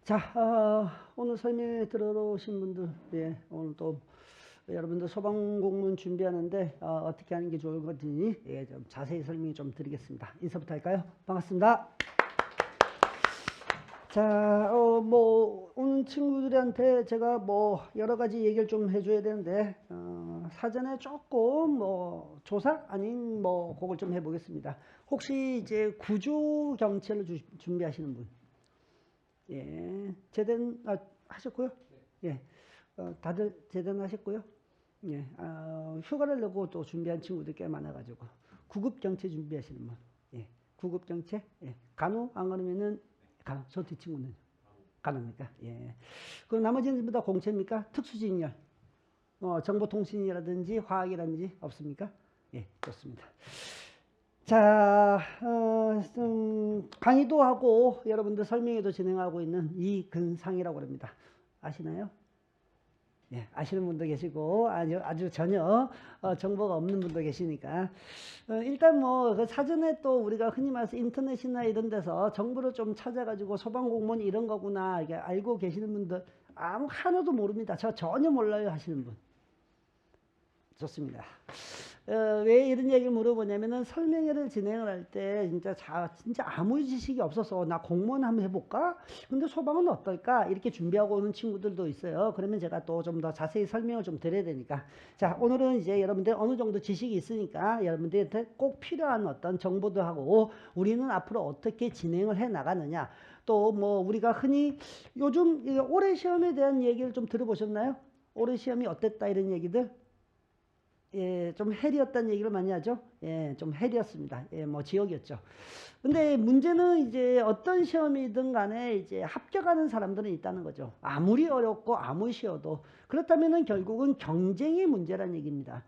자, 오늘 설명에 들어오신 분들, 예, 오늘 또 여러분들 소방공무원 준비하는데 어떻게 하는 게 좋을 건지 예, 좀 자세히 설명 좀 드리겠습니다. 인사부터 할까요? 반갑습니다. 자, 뭐 오는 친구들한테 제가 뭐 여러 가지 얘기를 좀 해줘야 되는데 사전에 조금 뭐 조사 아닌 뭐 그걸 좀 해보겠습니다. 혹시 이제 구조 경찰을 준비하시는 분? 예, 제대는 하셨고요. 예, 다들 제대는 하셨고요. 예, 휴가를 내고 또 준비한 친구들 꽤 많아가지고 구급 경체 준비하시는 분. 예, 구급 경체. 예, 간호 안 가능면은 간호. 저 뒷친구는 간호입니까? 예. 그럼 나머지는 전부 다 공채입니까? 특수진열. 정보통신이라든지 화학이라든지 없습니까? 예, 좋습니다. 자, 강의도 하고 여러분들 설명회도 진행하고 있는 이근상이라고 합니다. 아시나요? 예, 아시는 분도 계시고 아주 전혀 정보가 없는 분도 계시니까 일단 뭐 그 사전에 또 우리가 흔히 말해서 인터넷이나 이런 데서 정보를 좀 찾아가지고 소방공무원 이런 거구나 이게 알고 계시는 분들 하나도 모릅니다. 저 전혀 몰라요 하시는 분. 좋습니다. 왜 이런 얘기를 물어보냐면은 설명회를 진행을 할 때 진짜 아무 지식이 없어서 나 공무원 한번 해볼까? 근데 소방은 어떨까? 이렇게 준비하고 오는 친구들도 있어요. 그러면 제가 또 좀 더 자세히 설명을 좀 드려야 되니까. 자, 오늘은 이제 여러분들 어느 정도 지식이 있으니까 여러분들한테 꼭 필요한 어떤 정보도 하고 우리는 앞으로 어떻게 진행을 해 나가느냐. 또 뭐 우리가 흔히 요즘 올해 시험에 대한 얘기를 좀 들어보셨나요? 올해 시험이 어땠다 이런 얘기들? 예, 좀 헬이었다는 얘기를 많이 하죠. 예, 좀 헬이었습니다. 예, 뭐 지옥이었죠. 근데 문제는 이제 어떤 시험이든 간에 이제 합격하는 사람들은 있다는 거죠. 아무리 어렵고 아무리 쉬워도. 그렇다면은 결국은 경쟁의 문제라는 얘기입니다.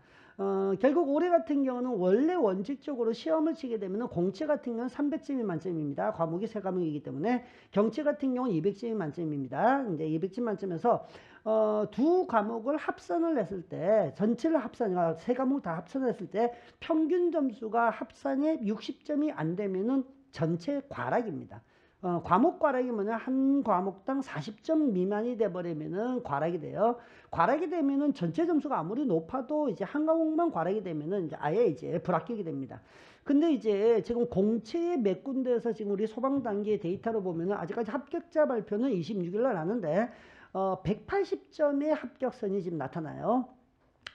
결국 올해 같은 경우는 원래 원칙적으로 시험을 치게 되면 공채 같은 경우는 300점이 만점입니다. 과목이 3과목이기 때문에 경채 같은 경우는 200점이 만점입니다. 이제 200점 만점에서 두 과목을 합산을 했을 때 전체를 합산이 세 과목 다 합산을 했을 때 평균 점수가 합산에 60점이 안 되면은 전체 과락입니다. 과목 과락이 뭐냐 한 과목당 40점 미만이 돼버리면은 과락이 돼요. 과락이 되면은 전체 점수가 아무리 높아도 이제 한 과목만 과락이 되면은 이제 아예 이제 불합격이 됩니다. 근데 이제 지금 공채의 몇 군데에서 지금 우리 소방 단계 데이터로 보면은 아직까지 합격자 발표는 26일 날 하는데 180점의 합격선이 지금 나타나요.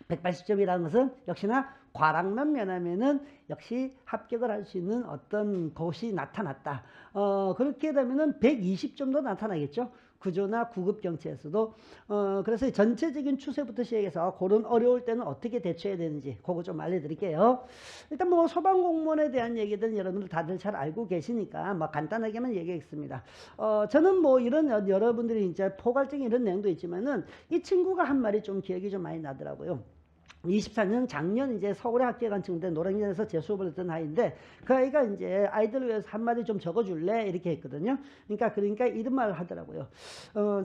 180점이라는 것은 역시나 과락만 면하면은 역시 합격을 할 수 있는 어떤 것이 나타났다. 그렇게 되면은 120점도 나타나겠죠. 구조나 구급 경찰에서도 그래서 전체적인 추세부터 시작해서 그런 어려울 때는 어떻게 대처해야 되는지 그거 좀 알려드릴게요. 일단 뭐 소방공무원에 대한 얘기들은 여러분들 다들 잘 알고 계시니까 뭐 간단하게만 얘기하겠습니다. 저는 뭐 이런 여러분들이 이제 포괄적인 이런 내용도 있지만은 이 친구가 한 말이 좀 기억이 좀 많이 나더라고요. 24년 작년 이제 서울에 합격한 친구인데 노량진에서 재수업을 했던 아이인데 그 아이가 이제 아이들을 위해서 한마디 좀 적어줄래 이렇게 했거든요. 그러니까 이런 말을 하더라고요.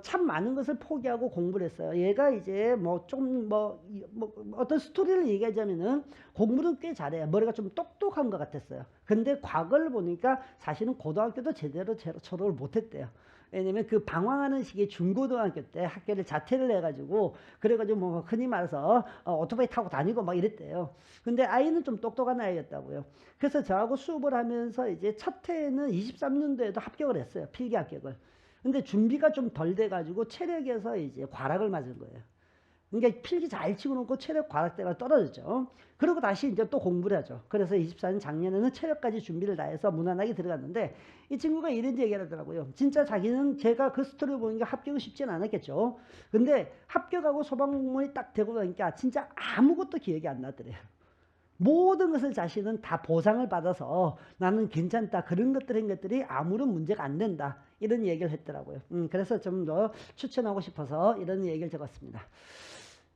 참 많은 것을 포기하고 공부를 했어요. 얘가 이제 뭐 좀 뭐 어떤 스토리를 얘기하자면은 공부는 꽤 잘해요. 머리가 좀 똑똑한 것 같았어요. 근데 과거를 보니까 사실은 고등학교도 제대로 졸업을 못했대요. 왜냐면 그 방황하는 시기에 중고등학교 때 학교를 자퇴를 해가지고 그래가지고 뭐 흔히 말해서 오토바이 타고 다니고 막 이랬대요. 근데 아이는 좀 똑똑한 아이였다고요. 그래서 저하고 수업을 하면서 이제 첫 해에는 23년도에도 합격을 했어요. 필기 합격을. 근데 준비가 좀 덜 돼가지고 체력에서 이제 과락을 맞은 거예요. 그러니까 필기 잘 치고 놓고 체력 과락대가 떨어졌죠. 그리고 다시 이제 또 공부를 하죠. 그래서 24년 작년에는 체력까지 준비를 다 해서 무난하게 들어갔는데 이 친구가 이런 얘기를 하더라고요. 진짜 자기는 제가 그 스토리를 보니까 합격은 쉽지는 않았겠죠. 근데 합격하고 소방공무원이 딱 되고 나니까 진짜 아무것도 기억이 안 나더래요. 모든 것을 자신은 다 보상을 받아서 나는 괜찮다. 그런 것들이 아무런 문제가 안 된다. 이런 얘기를 했더라고요. 그래서 좀 더 추천하고 싶어서 이런 얘기를 적었습니다.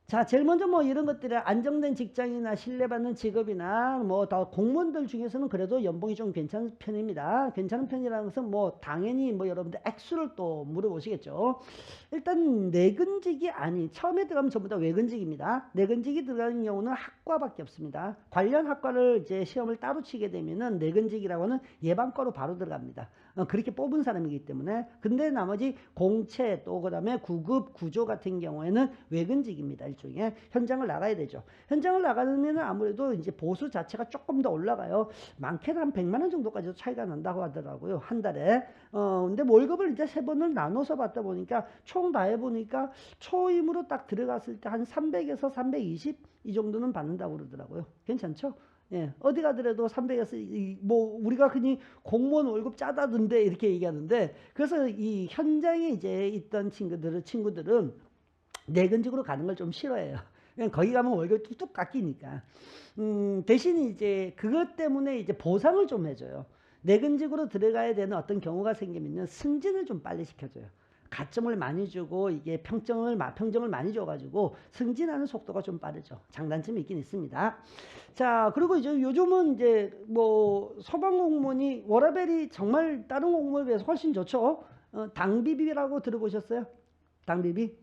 자, 제일 먼저 뭐 이런 것들이 안정된 직장이나 신뢰받는 직업이나 뭐 더 공무원들 중에서는 그래도 연봉이 좀 괜찮은 편입니다. 괜찮은 편이라는 것은 뭐 당연히 뭐 여러분들 액수를 또 물어보시겠죠. 일단 내근직이 아닌 처음에 들어가면 전부 다 외근직입니다. 내근직이 들어가는 경우는 학과밖에 없습니다. 관련 학과를 이제 시험을 따로 치게 되면은 내근직이라고는 예방과로 바로 들어갑니다. 그렇게 뽑은 사람이기 때문에. 근데 나머지 공채 또 그다음에 구급 구조 같은 경우에는 외근직입니다. 일종의 현장을 나가야 되죠. 현장을 나가면 아무래도 이제 보수 자체가 조금 더 올라가요. 많게는 한 100만 원 정도까지도 차이가 난다고 하더라고요. 한 달에. 근데 월급을 이제 세 번을 나눠서 받다 보니까 총 다 해보니까 초임으로 딱 들어갔을 때 한 300에서 320 이 정도는 받는다고 그러더라고요. 괜찮죠? 예, 어디 가더라도 300에서 뭐 우리가 흔히 공무원 월급 짜다던데 이렇게 얘기하는데, 그래서 이 현장에 이제 있던 친구들은 내근직으로 가는 걸 좀 싫어해요. 그냥 거기 가면 월급 뚝뚝 깎이니까. 대신 이제 그것 때문에 이제 보상을 좀 해줘요. 내근직으로 들어가야 되는 어떤 경우가 생기면 승진을 좀 빨리 시켜줘요. 가점을 많이 주고 이게 평점을 많이 줘가지고 승진하는 속도가 좀 빠르죠. 장단점이 있긴 있습니다. 자, 그리고 이제 요즘은 이제 뭐 소방공무원이 워라밸이 정말 다른 공무원에 비해서 훨씬 좋죠. 당비비라고 들어보셨어요? 당비비?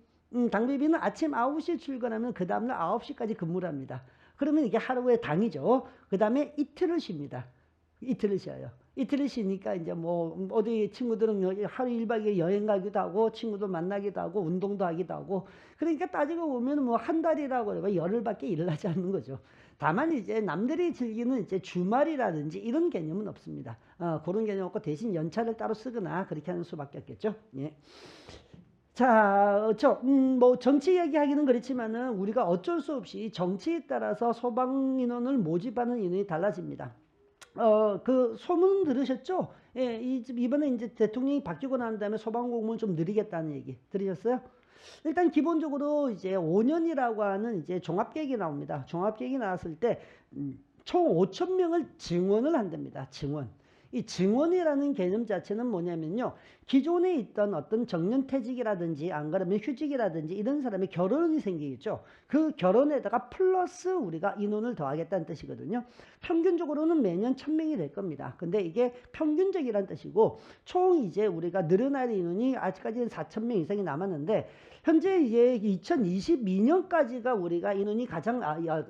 당비비는 아침 9시에 출근하면 그 다음날 9시까지 근무를 합니다. 그러면 이게 하루의 당이죠. 그 다음에 이틀을 쉽니다. 이틀을 쉬어요. 이틀을 쉬니까 이제 뭐 어디 친구들은 하루 1박 2일 여행 가기도 하고 친구들 만나기도 하고 운동도 하기도 하고, 그러니까 따지고 보면 뭐 한 달이라고 해도 열흘밖에 일을 하지 않는 거죠. 다만 이제 남들이 즐기는 이제 주말이라든지 이런 개념은 없습니다. 그런 개념 없고 대신 연차를 따로 쓰거나 그렇게 하는 수밖에 없겠죠. 예. 자, 뭐 정치 얘기하기는 그렇지만은 우리가 어쩔 수 없이 정치에 따라서 소방 인원을 모집하는 인원이 달라집니다. 그 소문 들으셨죠? 예, 이번에 이제 대통령이 바뀌고 난 다음에 소방공무원 좀 늘리겠다는 얘기 들으셨어요? 일단 기본적으로 이제 5년이라고 하는 이제 종합계획이 나옵니다. 종합계획이 나왔을 때 총 5천 명을 증원을 한답니다. 증원. 이 증원이라는 개념 자체는 뭐냐면요, 기존에 있던 어떤 정년퇴직이라든지 안 그러면 휴직이라든지 이런 사람이 결혼이 생기겠죠. 그 결혼에다가 플러스 우리가 인원을 더하겠다는 뜻이거든요. 평균적으로는 매년 1000명이 될 겁니다. 근데 이게 평균적이라는 뜻이고, 총 이제 우리가 늘어날 인원이 아직까지는 4000명 이상이 남았는데, 현재 이제 2022년까지가 우리가 인원이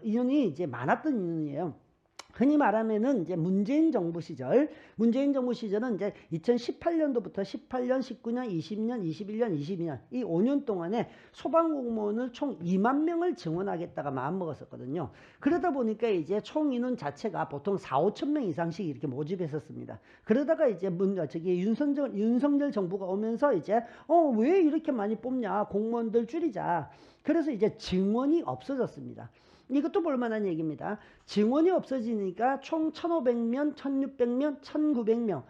인원이 이제 많았던 인원이에요. 흔히 말하면은 이제 문재인 정부 시절은 이제 2018년도부터 18년, 19년, 20년, 21년, 22년 이 5년 동안에 소방공무원을 총 2만 명을 증원하겠다가 마음먹었었거든요. 그러다 보니까 이제 총 인원 자체가 보통 4, 5천 명 이상씩 이렇게 모집했었습니다. 그러다가 이제 윤석열 정부가 오면서 이제 왜 이렇게 많이 뽑냐, 공무원들 줄이자. 그래서 이제 증원이 없어졌습니다. 이것도 볼만한 얘기입니다. 증원이 없어지니까 총 1500명, 1600명, 1900명.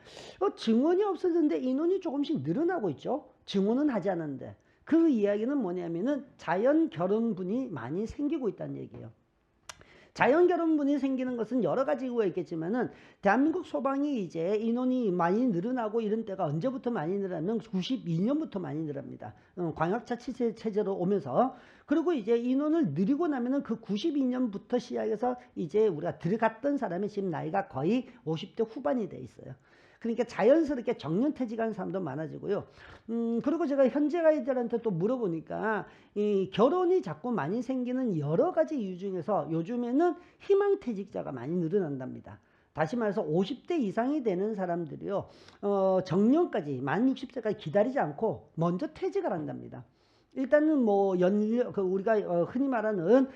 증원이 없어졌는데 인원이 조금씩 늘어나고 있죠. 증원은 하지 않았는데. 그 이야기는 뭐냐면은 자연 결혼분이 많이 생기고 있다는 얘기예요. 자연 결혼분이 생기는 것은 여러 가지 이유가 있겠지만은, 대한민국 소방이 이제 인원이 많이 늘어나고 이런 때가 언제부터 많이 늘어나면 92년부터 많이 늘어납니다. 광역자치제 체제로 오면서. 그리고 이제 인원을 늘리고 나면은 그 92년부터 시작해서 이제 우리가 들어갔던 사람이 지금 나이가 거의 50대 후반이 돼 있어요. 그러니까 자연스럽게 정년퇴직하는 사람도 많아지고요. 그리고 제가 현재 아이들한테 또 물어보니까 이 결혼이 자꾸 많이 생기는 여러 가지 이유 중에서 요즘에는 희망퇴직자가 많이 늘어난답니다. 다시 말해서 50대 이상이 되는 사람들이요, 정년까지 만 60세까지 기다리지 않고 먼저 퇴직을 한답니다. 일단은 뭐 우리가 흔히 말하는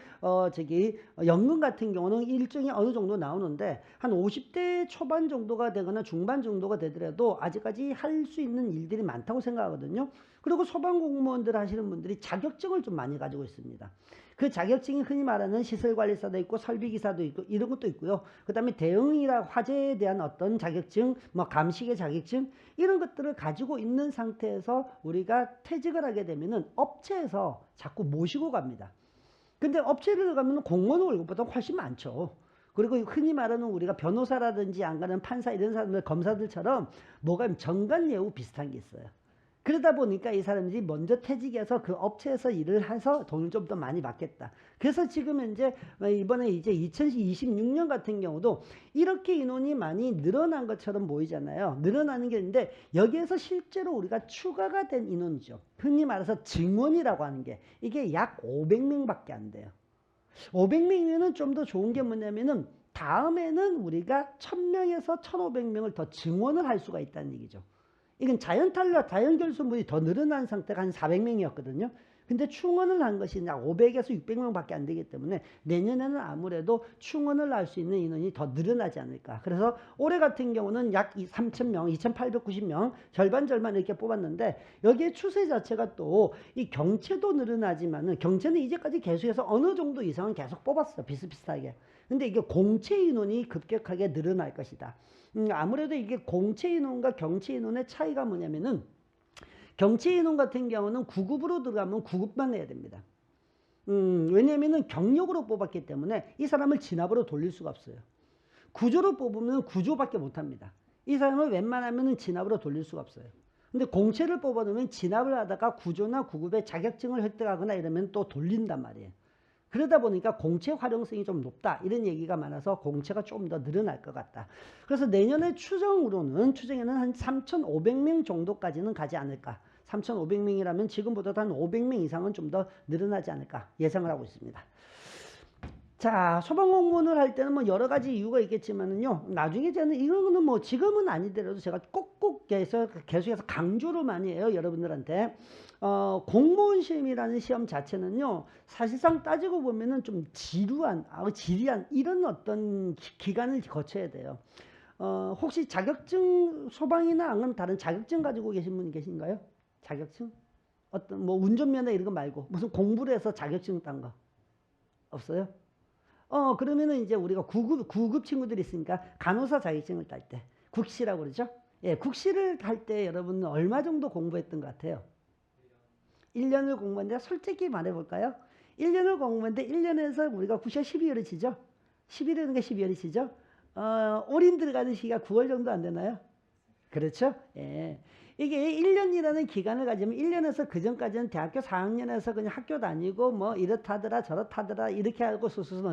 연금 같은 경우는 일정이 어느 정도 나오는데 한 50대 초반 정도가 되거나 중반 정도가 되더라도 아직까지 할 수 있는 일들이 많다고 생각하거든요. 그리고 소방공무원들 하시는 분들이 자격증을 좀 많이 가지고 있습니다. 그 자격증이 흔히 말하는 시설관리사도 있고 설비기사도 있고 이런 것도 있고요. 그 다음에 대응이나 화재에 대한 어떤 자격증, 뭐 감식의 자격증 이런 것들을 가지고 있는 상태에서 우리가 퇴직을 하게 되면은 업체에서 자꾸 모시고 갑니다. 근데 업체를 가면 공무원 월급보다 훨씬 많죠. 그리고 흔히 말하는 우리가 변호사라든지 안 가는 판사 이런 사람들, 검사들처럼 뭐가 정관예우 비슷한 게 있어요. 그러다 보니까 이 사람들이 먼저 퇴직해서 그 업체에서 일을 해서 돈을 좀 더 많이 받겠다. 그래서 지금 현재 이번에 이제 2026년 같은 경우도 이렇게 인원이 많이 늘어난 것처럼 보이잖아요. 늘어나는 게 있는데 여기에서 실제로 우리가 추가가 된 인원이죠. 흔히 말해서 증원이라고 하는 게 이게 약 500명밖에 안 돼요. 500명이면 좀 더 좋은 게 뭐냐면은 다음에는 우리가 1000명에서 1500명을 더 증원을 할 수가 있다는 얘기죠. 이건 자연 탈락, 자연 결손물이 더 늘어난 상태가 한 400명이었거든요. 근데 충원을 한 것이 약 500에서 600명밖에 안 되기 때문에 내년에는 아무래도 충원을 할 수 있는 인원이 더 늘어나지 않을까. 그래서 올해 같은 경우는 약 3000명, 2890명, 절반 이렇게 뽑았는데 여기에 추세 자체가 또 이 경체도 늘어나지만은 경체는 이제까지 계속해서 어느 정도 이상은 계속 뽑았어. 비슷비슷하게. 근데 이게 공채 인원이 급격하게 늘어날 것이다. 아무래도 이게 공채 인원과 경채 인원의 차이가 뭐냐면은 경채 인원 같은 경우는 9급으로 들어가면 9급만 해야 됩니다. 왜냐면은 경력으로 뽑았기 때문에 이 사람을 진압으로 돌릴 수가 없어요. 구조로 뽑으면 구조밖에 못합니다. 이 사람을 웬만하면 진압으로 돌릴 수가 없어요. 근데 공채를 뽑아놓으면 진압을 하다가 구조나 9급의 자격증을 획득하거나 이러면 또 돌린단 말이에요. 그러다 보니까 공채 활용성이 좀 높다 이런 얘기가 많아서 공채가 좀 더 늘어날 것 같다. 그래서 내년에 추정에는 한 3500명 정도까지는 가지 않을까. 3500명이라면 지금보다 한 500명 이상은 좀 더 늘어나지 않을까 예상을 하고 있습니다. 자, 소방공무원을 할 때는 뭐 여러 가지 이유가 있겠지만은요, 나중에 저는 이거는 뭐 지금은 아니더라도 제가 꼭꼭 계속해서 강조를 많이 해요, 여러분들한테. 공무원 시험이라는 시험 자체는요, 사실상 따지고 보면은 좀 지리한 이런 어떤 기간을 거쳐야 돼요. 혹시 자격증, 소방이나 아니면 다른 자격증 가지고 계신 분 계신가요? 자격증? 어떤, 뭐 운전면허 이런 거 말고, 무슨 공부를 해서 자격증 딴 거? 없어요? 그러면은 이제 우리가 9급 친구들이 있으니까 간호사 자격증을 딸 때, 국시라고 그러죠? 예, 국시를 할 때 여러분은 얼마 정도 공부했던 것 같아요? 1년을 공부했는데 솔직히 말해볼까요? 1년을 공부했는데 1년에서 우리가 9월 12월에 치죠? 11월인가 12월에 치죠? 올인 들어가는 시기가 9월 정도 안 되나요? 그렇죠? 예. 이게 1년이라는 기간을 가지면 1년에서 그 전까지는 대학교 4학년에서 그냥 학교 다니고 뭐 이렇다더라 저렇다더라 이렇게 하고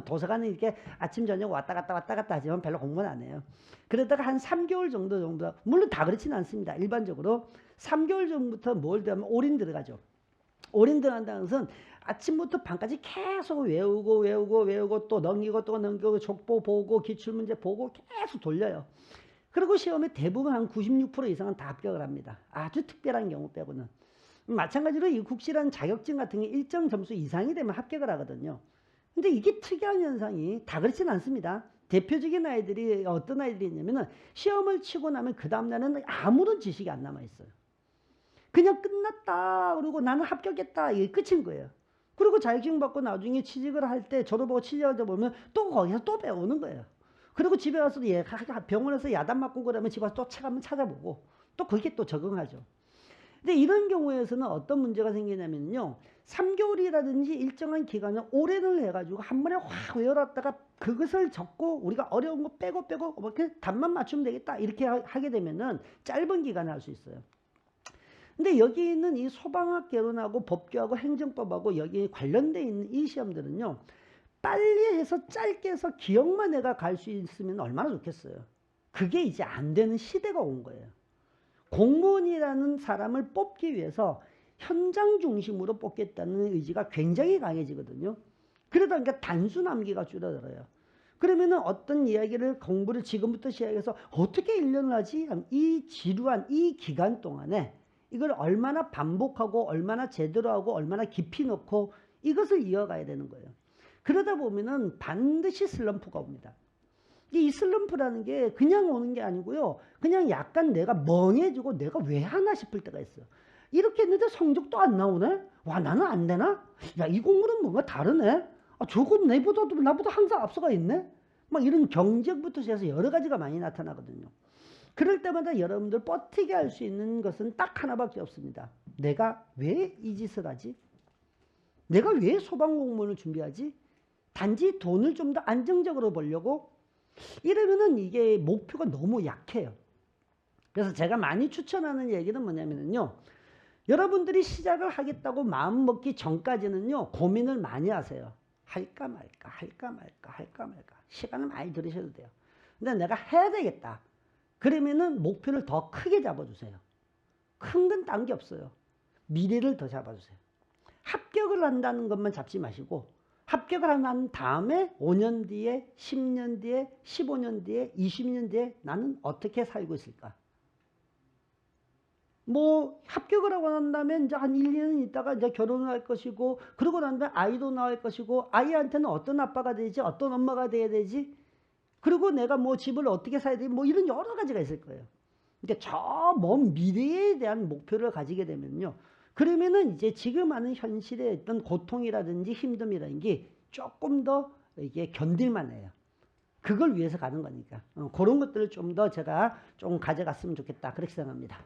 도서관에 이렇게 아침 저녁 왔다 갔다 하지만 별로 공부는 안 해요. 그러다가 한 3개월 정도 물론 다 그렇지는 않습니다. 일반적으로 3개월 전부터 뭘 되면 올인 들어가죠. 올인 들어간다는 것은 아침부터 밤까지 계속 외우고 또 넘기고 족보 보고 기출문제 보고 계속 돌려요. 그리고 시험에 대부분 한 96% 이상은 다 합격을 합니다. 아주 특별한 경우 빼고는. 마찬가지로 이 국시라는 자격증 같은 게 일정 점수 이상이 되면 합격을 하거든요. 근데 이게 특이한 현상이 다 그렇지는 않습니다. 대표적인 아이들이 어떤 아이들이 있냐면은 시험을 치고 나면 그 다음날은 아무런 지식이 안 남아있어요. 그냥 끝났다 그러고 나는 합격했다 이게 끝인 거예요. 그리고 자격증 받고 나중에 취직을 할 때 졸업하고 취직하다 보면 또 거기서 또 배우는 거예요. 그리고 집에 와서 병원에서 야단 맞고 그러면 집에 와서 또 책 한번 찾아보고 또 거기에 또 적응하죠. 근데 이런 경우에서는 어떤 문제가 생기냐면요. 3개월이라든지 일정한 기간을 오랜을 해가지고 한 번에 확 외워놨다가 그것을 적고 우리가 어려운 거 빼고 이렇게 답만 맞추면 되겠다 이렇게 하게 되면은 짧은 기간에 할 수 있어요. 근데 여기 있는 이 소방학 개론하고 법규하고 행정법하고 여기 관련되어 있는 이 시험들은요. 빨리 해서 짧게 해서 기억만 내가 갈 수 있으면 얼마나 좋겠어요. 그게 이제 안 되는 시대가 온 거예요. 공무원이라는 사람을 뽑기 위해서 현장 중심으로 뽑겠다는 의지가 굉장히 강해지거든요. 그러다 보니까 단순 암기가 줄어들어요. 그러면은 어떤 이야기를 공부를 지금부터 시작해서 어떻게 1년을 하지? 이 지루한 이 기간 동안에 이걸 얼마나 반복하고 얼마나 제대로 하고 얼마나 깊이 넣고 이것을 이어가야 되는 거예요. 그러다 보면은 반드시 슬럼프가 옵니다. 이 슬럼프라는 게 그냥 오는 게 아니고요. 그냥 약간 내가 멍해지고 내가 왜 하나 싶을 때가 있어요. 이렇게 했는데 성적도 안 나오네? 와, 나는 안 되나? 야, 이 공부는 뭔가 다르네? 저건 나보다 항상 앞서가 있네? 막 이런 경쟁부터 시작해서 여러 가지가 많이 나타나거든요. 그럴 때마다 여러분들 버티게 할 수 있는 것은 딱 하나밖에 없습니다. 내가 왜 이 짓을 하지? 내가 왜 소방공무원을 준비하지? 단지 돈을 좀 더 안정적으로 벌려고? 이러면은 이게 목표가 너무 약해요. 그래서 제가 많이 추천하는 얘기는 뭐냐면요. 여러분들이 시작을 하겠다고 마음 먹기 전까지는요. 고민을 많이 하세요. 할까 말까. 시간을 많이 들이셔도 돼요. 근데 내가 해야 되겠다. 그러면은 목표를 더 크게 잡아주세요. 큰 건 딴 게 없어요. 미래를 더 잡아주세요. 합격을 한다는 것만 잡지 마시고 합격을 한 다음에 5년 뒤에, 10년 뒤에, 15년 뒤에, 20년 뒤에 나는 어떻게 살고 있을까? 뭐 합격을 하고 난 다음에 이제 한 1, 2년 있다가 이제 결혼을 할 것이고, 그러고 난 다음에 아이도 낳을 것이고, 아이한테는 어떤 아빠가 되지, 어떤 엄마가 돼야 되지, 그리고 내가 뭐 집을 어떻게 사야 되지, 뭐 이런 여러 가지가 있을 거예요. 근데 저 먼 미래에 대한 목표를 가지게 되면요, 그러면은 이제 지금 하는 현실의 어떤 고통이라든지 힘듦이라는 게 조금 더 이게 견딜만 해요. 그걸 위해서 가는 거니까. 그런 것들을 좀 더 제가 좀 가져갔으면 좋겠다. 그렇게 생각합니다.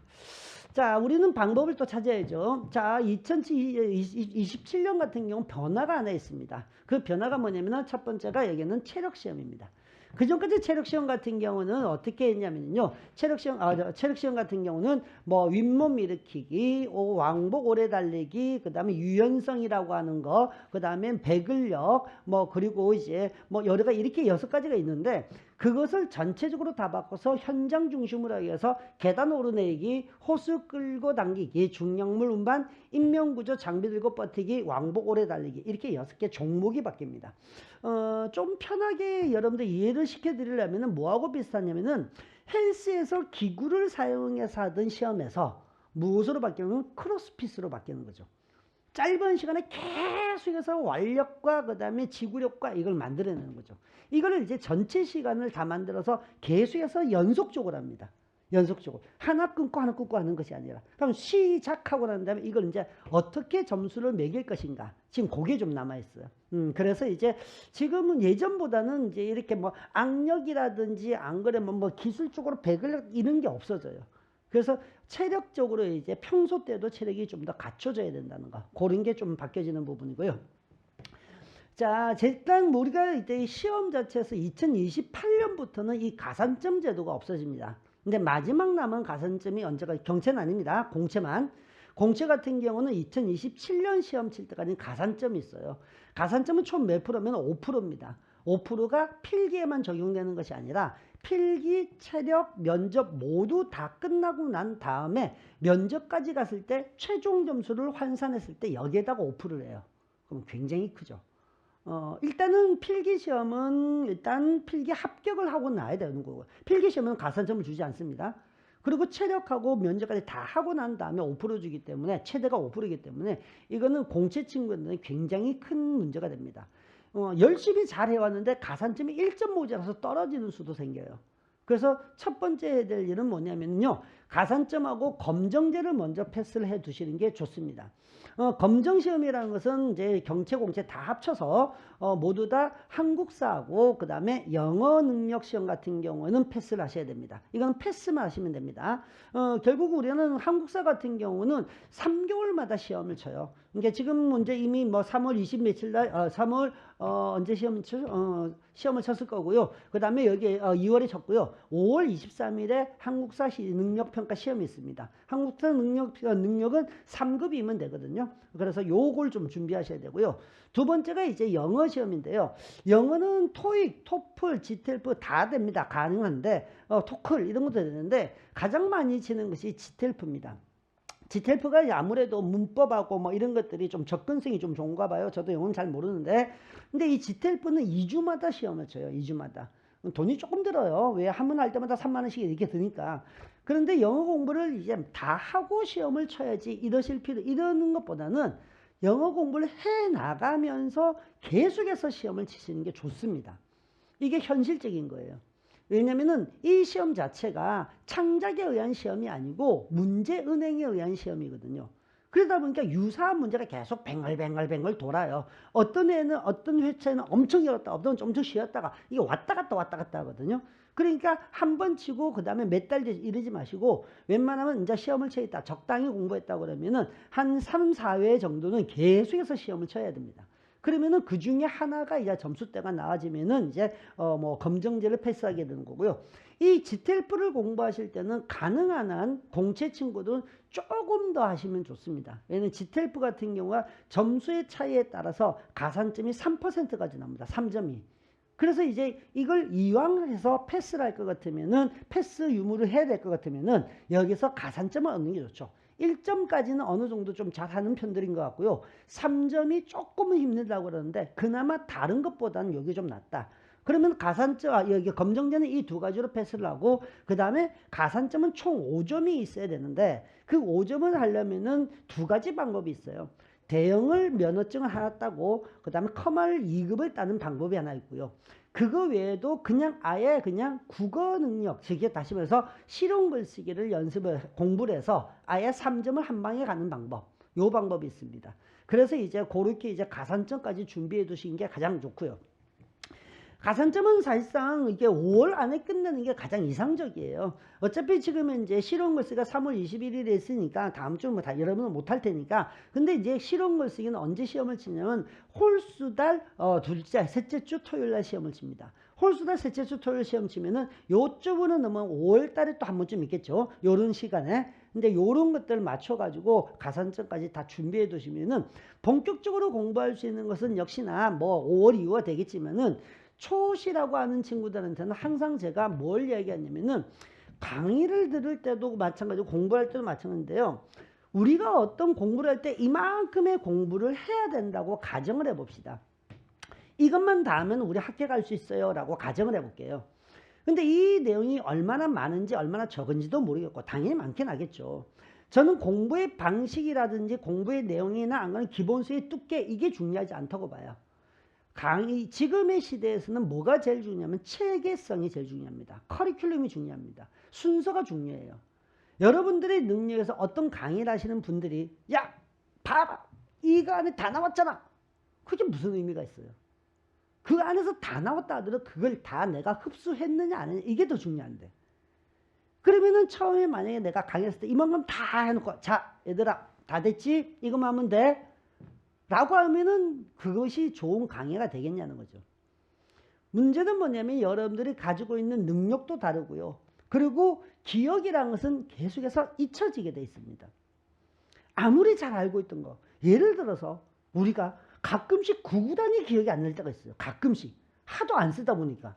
자, 우리는 방법을 또 찾아야죠. 자, 2027년 같은 경우 변화가 하나 있습니다. 그 변화가 뭐냐면 첫 번째가 여기는 체력 시험입니다. 그 전까지 체력 시험 같은 경우는 어떻게 했냐면요. 체력 시험 같은 경우는 뭐 윗몸 일으키기, 왕복 오래 달리기, 그 다음에 유연성이라고 하는 거, 그 다음에 배근력, 뭐 그리고 이제 뭐 여러 가지 이렇게 6가지가 있는데, 그것을 전체적으로 다 바꿔서 현장 중심으로 하기 위해서 계단 오르내리기, 호수 끌고 당기기, 중량물 운반, 인명구조 장비 들고 버티기, 왕복 오래 달리기, 이렇게 6개 종목이 바뀝니다. 좀 편하게 여러분들 이해를 시켜드리려면 뭐하고 비슷하냐면은 헬스에서 기구를 사용해서 하던 시험에서 무엇으로 바뀌냐면 크로스핏으로 바뀌는 거죠. 짧은 시간에 계속해서 완력과 그 다음에 지구력과 이걸 만들어내는 거죠. 이거를 이제 전체 시간을 다 만들어서 계속해서 연속적으로 합니다. 연속적으로. 하나 끊고 하나 끊고 하는 것이 아니라. 그럼 시작하고 난 다음에 이걸 이제 어떻게 점수를 매길 것인가. 지금 그게 좀 남아있어요. 그래서 이제 지금은 예전보다는 이제 이렇게 뭐 악력이라든지 안 그러면 뭐 기술적으로 배근력 이런 게 없어져요. 그래서 체력적으로 이제 평소 때도 체력이 좀 더 갖춰져야 된다는 거. 그런 게 좀 바뀌어지는 부분이고요. 자, 일단 우리가 이제 시험 자체에서 2028년부터는 이 가산점 제도가 없어집니다. 근데 마지막 남은 가산점이 언제가, 경채는 아닙니다. 공채만. 공채 같은 경우는 2027년 시험 칠 때까지 가산점이 있어요. 가산점은 총 몇 프로면 5%입니다. 5%가 필기에만 적용되는 것이 아니라 필기, 체력, 면접 모두 다 끝나고 난 다음에 면접까지 갔을 때 최종 점수를 환산했을 때 여기에다가 5%를 해요. 그럼 굉장히 크죠. 일단은 필기시험은 일단 필기 합격을 하고 나야 되는 거고, 필기시험은 가산점을 주지 않습니다. 그리고 체력하고 면접까지 다 하고 난 다음에 5% 주기 때문에, 최대가 5%이기 때문에 이거는 공채 친구들은 굉장히 큰 문제가 됩니다. 열심히 잘 해왔는데 가산점이 1점 모자라서 떨어지는 수도 생겨요. 그래서 첫 번째 해야 될 일은 뭐냐면요, 가산점하고 검정제를 먼저 패스를 해 두시는 게 좋습니다. 검정시험이라는 것은 이제 경채, 공채 다 합쳐서 모두 다 한국사하고 그 다음에 영어 능력 시험 같은 경우는 패스를 하셔야 됩니다. 이건 패스만 하시면 됩니다. 결국 우리는 한국사 같은 경우는 3개월마다 시험을 쳐요. 그러니까 지금 이제 이미 뭐 3월 20 며칠 날, 3월 언제 시험을 쳤을 거고요. 그 다음에 여기 2월에 쳤고요. 5월 23일에 한국사 능력평가 시험이 있습니다. 한국사 능력은 3급이면 되거든요. 그래서 요걸 좀 준비하셔야 되고요. 두 번째가 이제 영어 시험인데요. 영어는 토익, 토플, 지텔프 다 됩니다. 가능한데 토클 이런 것도 되는데 가장 많이 치는 것이 지텔프입니다. 지텔프가 아무래도 문법하고 뭐 이런 것들이 좀 접근성이 좀 좋은가 봐요. 저도 영어는 잘 모르는데. 근데 이 지텔프는 2주마다 시험을 쳐요. 2주마다. 돈이 조금 들어요. 왜 한 번 할 때마다 3만 원씩 이렇게 드니까. 그런데 영어 공부를 이제 다 하고 시험을 쳐야지 이러는 것보다는 영어 공부를 해 나가면서 계속해서 시험을 치시는 게 좋습니다. 이게 현실적인 거예요. 왜냐면은 이 시험 자체가 창작에 의한 시험이 아니고 문제 은행에 의한 시험이거든요. 그러다 보니까 유사한 문제가 계속 뱅글뱅글 돌아요. 어떤 애는 어떤 회차에는 엄청 열었다, 어떤 좀 엄청 쉬었다가 이게 왔다 갔다 하거든요. 그러니까 한 번 치고 그 다음에 몇 달 이러지 마시고 웬만하면 이제 시험을 쳐있다, 적당히 공부했다 그러면은 한 3, 4회 정도는 계속해서 시험을 쳐야 됩니다. 그러면은 그 중에 하나가 이제 점수대가 나아지면은 이제 뭐 검정제를 패스하게 되는 거고요. 이 지텔프를 공부하실 때는 가능한 한 공채 친구들은 조금 더 하시면 좋습니다. 왜냐면 지텔프 같은 경우가 점수의 차이에 따라서 가산점이 3%까지 납니다. 3점이. 그래서 이제 이걸 이왕 해서 패스를 할 것 같으면은 패스 유무를 해야 될 것 같으면은 여기서 가산점을 얻는 게 좋죠. 1점까지는 어느 정도 좀 잘하는 편들인 것 같고요. 3점이 조금은 힘들다고 그러는데 그나마 다른 것보다는 여기 좀 낫다. 그러면 가산점, 여기 검정점은 이 두 가지로 패스를 하고 그 다음에 가산점은 총 5점이 있어야 되는데 그 5점을 하려면은 두 가지 방법이 있어요. 대형을 면허증을 하나 따고 그 다음에 커멀 2급을 따는 방법이 하나 있고요. 그거 외에도 그냥 아예 그냥 국어 능력, 즉 다시 말해서 실용 글쓰기를 공부를 해서 아예 3점을 한 방에 가는 방법, 요 방법이 있습니다. 그래서 이제 그렇게 이제 가산점까지 준비해 두신 게 가장 좋고요. 가산점은 사실상 이게 5월 안에 끝내는 게 가장 이상적이에요. 어차피 지금 이제 실용글쓰기가 3월 21일에 있으니까 다음 주는 뭐 다 여러분은 못할 테니까. 근데 이제 실용글쓰기는 언제 시험을 치냐면 홀수달 둘째, 셋째 주 토요일 날 시험을 칩니다. 홀수달 셋째 주 토요일 시험 치면은 요쯤으로 넘으면 5월 달에 또 한 번쯤 있겠죠. 요런 시간에. 근데 요런 것들을 맞춰가지고 가산점까지 다 준비해 두시면은 본격적으로 공부할 수 있는 것은 역시나 뭐 5월 이후가 되겠지만은 초시라고 하는 친구들한테는 항상 제가 뭘 얘기하냐면은 강의를 들을 때도 마찬가지고 공부할 때도 마찬가지인데요. 우리가 어떤 공부를 할 때 이만큼의 공부를 해야 된다고 가정을 해봅시다. 이것만 다 하면 우리 학교 갈 수 있어요 라고 가정을 해볼게요. 근데 이 내용이 얼마나 많은지 얼마나 적은지도 모르겠고 당연히 많긴 하겠죠. 저는 공부의 방식이라든지 공부의 내용이나 안 가는 기본수의 두께 이게 중요하지 않다고 봐요. 지금의 시대에서는 뭐가 제일 중요하면 체계성이 제일 중요합니다. 커리큘럼이 중요합니다. 순서가 중요해요. 여러분들의 능력에서 어떤 강의를 하시는 분들이 야 봐라 이거 안에 다 나왔잖아. 그게 무슨 의미가 있어요? 그 안에서 다 나왔다 하더라도 그걸 다 내가 흡수했느냐 안 했느냐 이게 더 중요한데. 그러면은 처음에 만약에 내가 강의했을 때 이만큼 다 해놓고 자 얘들아 다 됐지? 이것만 하면 돼? 라고 하면은 그것이 좋은 강의가 되겠냐는 거죠. 문제는 뭐냐면 여러분들이 가지고 있는 능력도 다르고요. 그리고 기억이라는 것은 계속해서 잊혀지게 돼 있습니다. 아무리 잘 알고 있던 거. 예를 들어서 우리가 가끔씩 구구단위 기억이 안 날 때가 있어요. 가끔씩. 하도 안 쓰다 보니까.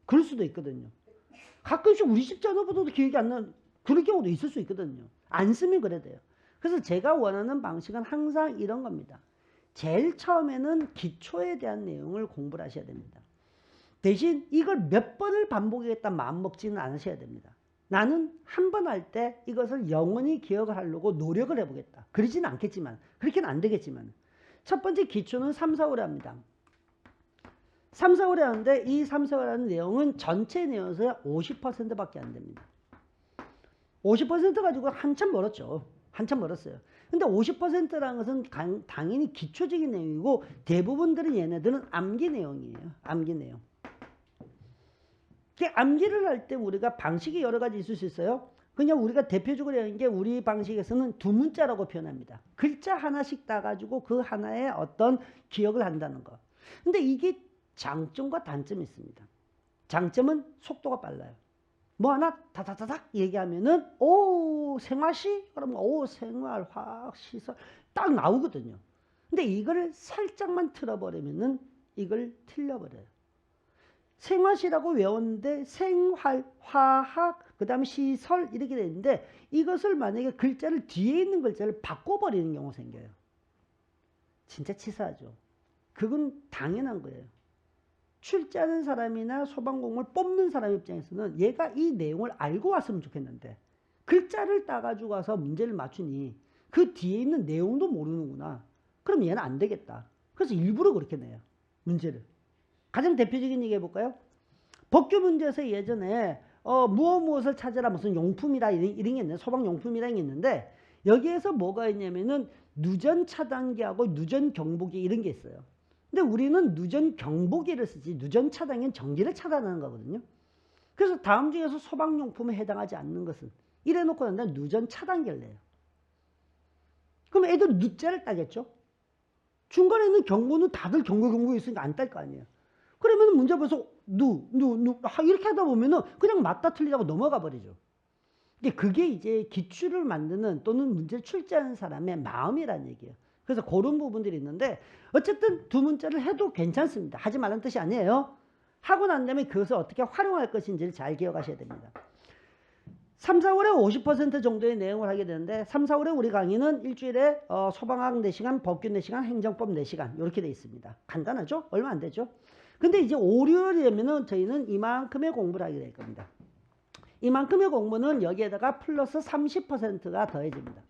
그럴 수도 있거든요. 가끔씩 우리 집자녀보다도 기억이 안 나는 그런 경우도 있을 수 있거든요. 안 쓰면 그래야 돼요. 그래서 제가 원하는 방식은 항상 이런 겁니다. 제일 처음에는 기초에 대한 내용을 공부를 하셔야 됩니다. 대신 이걸 몇 번을 반복하겠다 마음먹지는 않으셔야 됩니다. 나는 한 번 할 때 이것을 영원히 기억을 하려고 노력을 해보겠다. 그러지는 않겠지만 그렇게는 안 되겠지만 첫 번째 기초는 3, 4월에 합니다. 3, 4월에 하는데 이 3, 4월에 하는 내용은 전체 내용에서 50%밖에 안 됩니다. 50% 가지고 한참 멀었죠. 한참 멀었어요. 근데 50%라는 것은 당연히 기초적인 내용이고 대부분들은 얘네들은 암기 내용이에요. 암기 내용. 암기를 할 때 우리가 방식이 여러 가지 있을 수 있어요. 그냥 우리가 대표적으로 하는 게 우리 방식에서는 두 문자라고 표현합니다. 글자 하나씩 따가지고 그 하나의 어떤 기억을 한다는 거. 근데 이게 장점과 단점이 있습니다. 장점은 속도가 빨라요. 뭐 하나 다다다닥 얘기하면은 오 생활시? 그러면 오 생활, 화학, 시설 딱 나오거든요. 근데 이걸 살짝만 틀어버리면은 이걸 틀려버려요. 생활시라고 외웠는데 생활, 화학, 그 다음에 시설 이렇게 되는데 이것을 만약에 글자를 뒤에 있는 글자를 바꿔버리는 경우가 생겨요. 진짜 치사하죠. 그건 당연한 거예요. 출제하는 사람이나 소방공무원을 뽑는 사람 입장에서는 얘가 이 내용을 알고 왔으면 좋겠는데 글자를 따가지고 와서 문제를 맞추니 그 뒤에 있는 내용도 모르는구나. 그럼 얘는 안 되겠다. 그래서 일부러 그렇게 내요. 문제를. 가장 대표적인 얘기 해볼까요? 법규 문제에서 예전에 무엇을 찾아라 무슨 용품이라 이런 게 있는데 소방용품이라는 게 있는데 여기에서 뭐가 있냐면은 누전 차단기하고 누전 경보기 이런 게 있어요. 근데 우리는 누전 경보기를 쓰지 누전 차단기는 전기를 차단하는 거거든요. 그래서 다음 중에서 소방용품에 해당하지 않는 것은 이래 놓고 난다 누전 차단기를 내요. 그럼 애들 누자를 따겠죠. 중간에 있는 경보는 다들 경고 있으니까 안 딸 거 아니에요. 그러면 문제 벌써 이렇게 하다 보면은 그냥 맞다 틀리다고 넘어가 버리죠. 그게 이제 기출을 만드는 또는 문제를 출제하는 사람의 마음이라는 얘기예요. 그래서 그런 부분들이 있는데 어쨌든 두 문자를 해도 괜찮습니다. 하지 말라는 뜻이 아니에요. 하고 난 다음에 그것을 어떻게 활용할 것인지를 잘 기억하셔야 됩니다. 3, 4월에 50% 정도의 내용을 하게 되는데 3, 4월에 우리 강의는 일주일에 소방학 4시간, 법규 4시간, 행정법 4시간 이렇게 돼 있습니다. 간단하죠? 얼마 안 되죠? 근데 이제 5, 6월이 되면은 저희는 이만큼의 공부를 하게 될 겁니다. 이만큼의 공부는 여기에다가 플러스 30%가 더해집니다.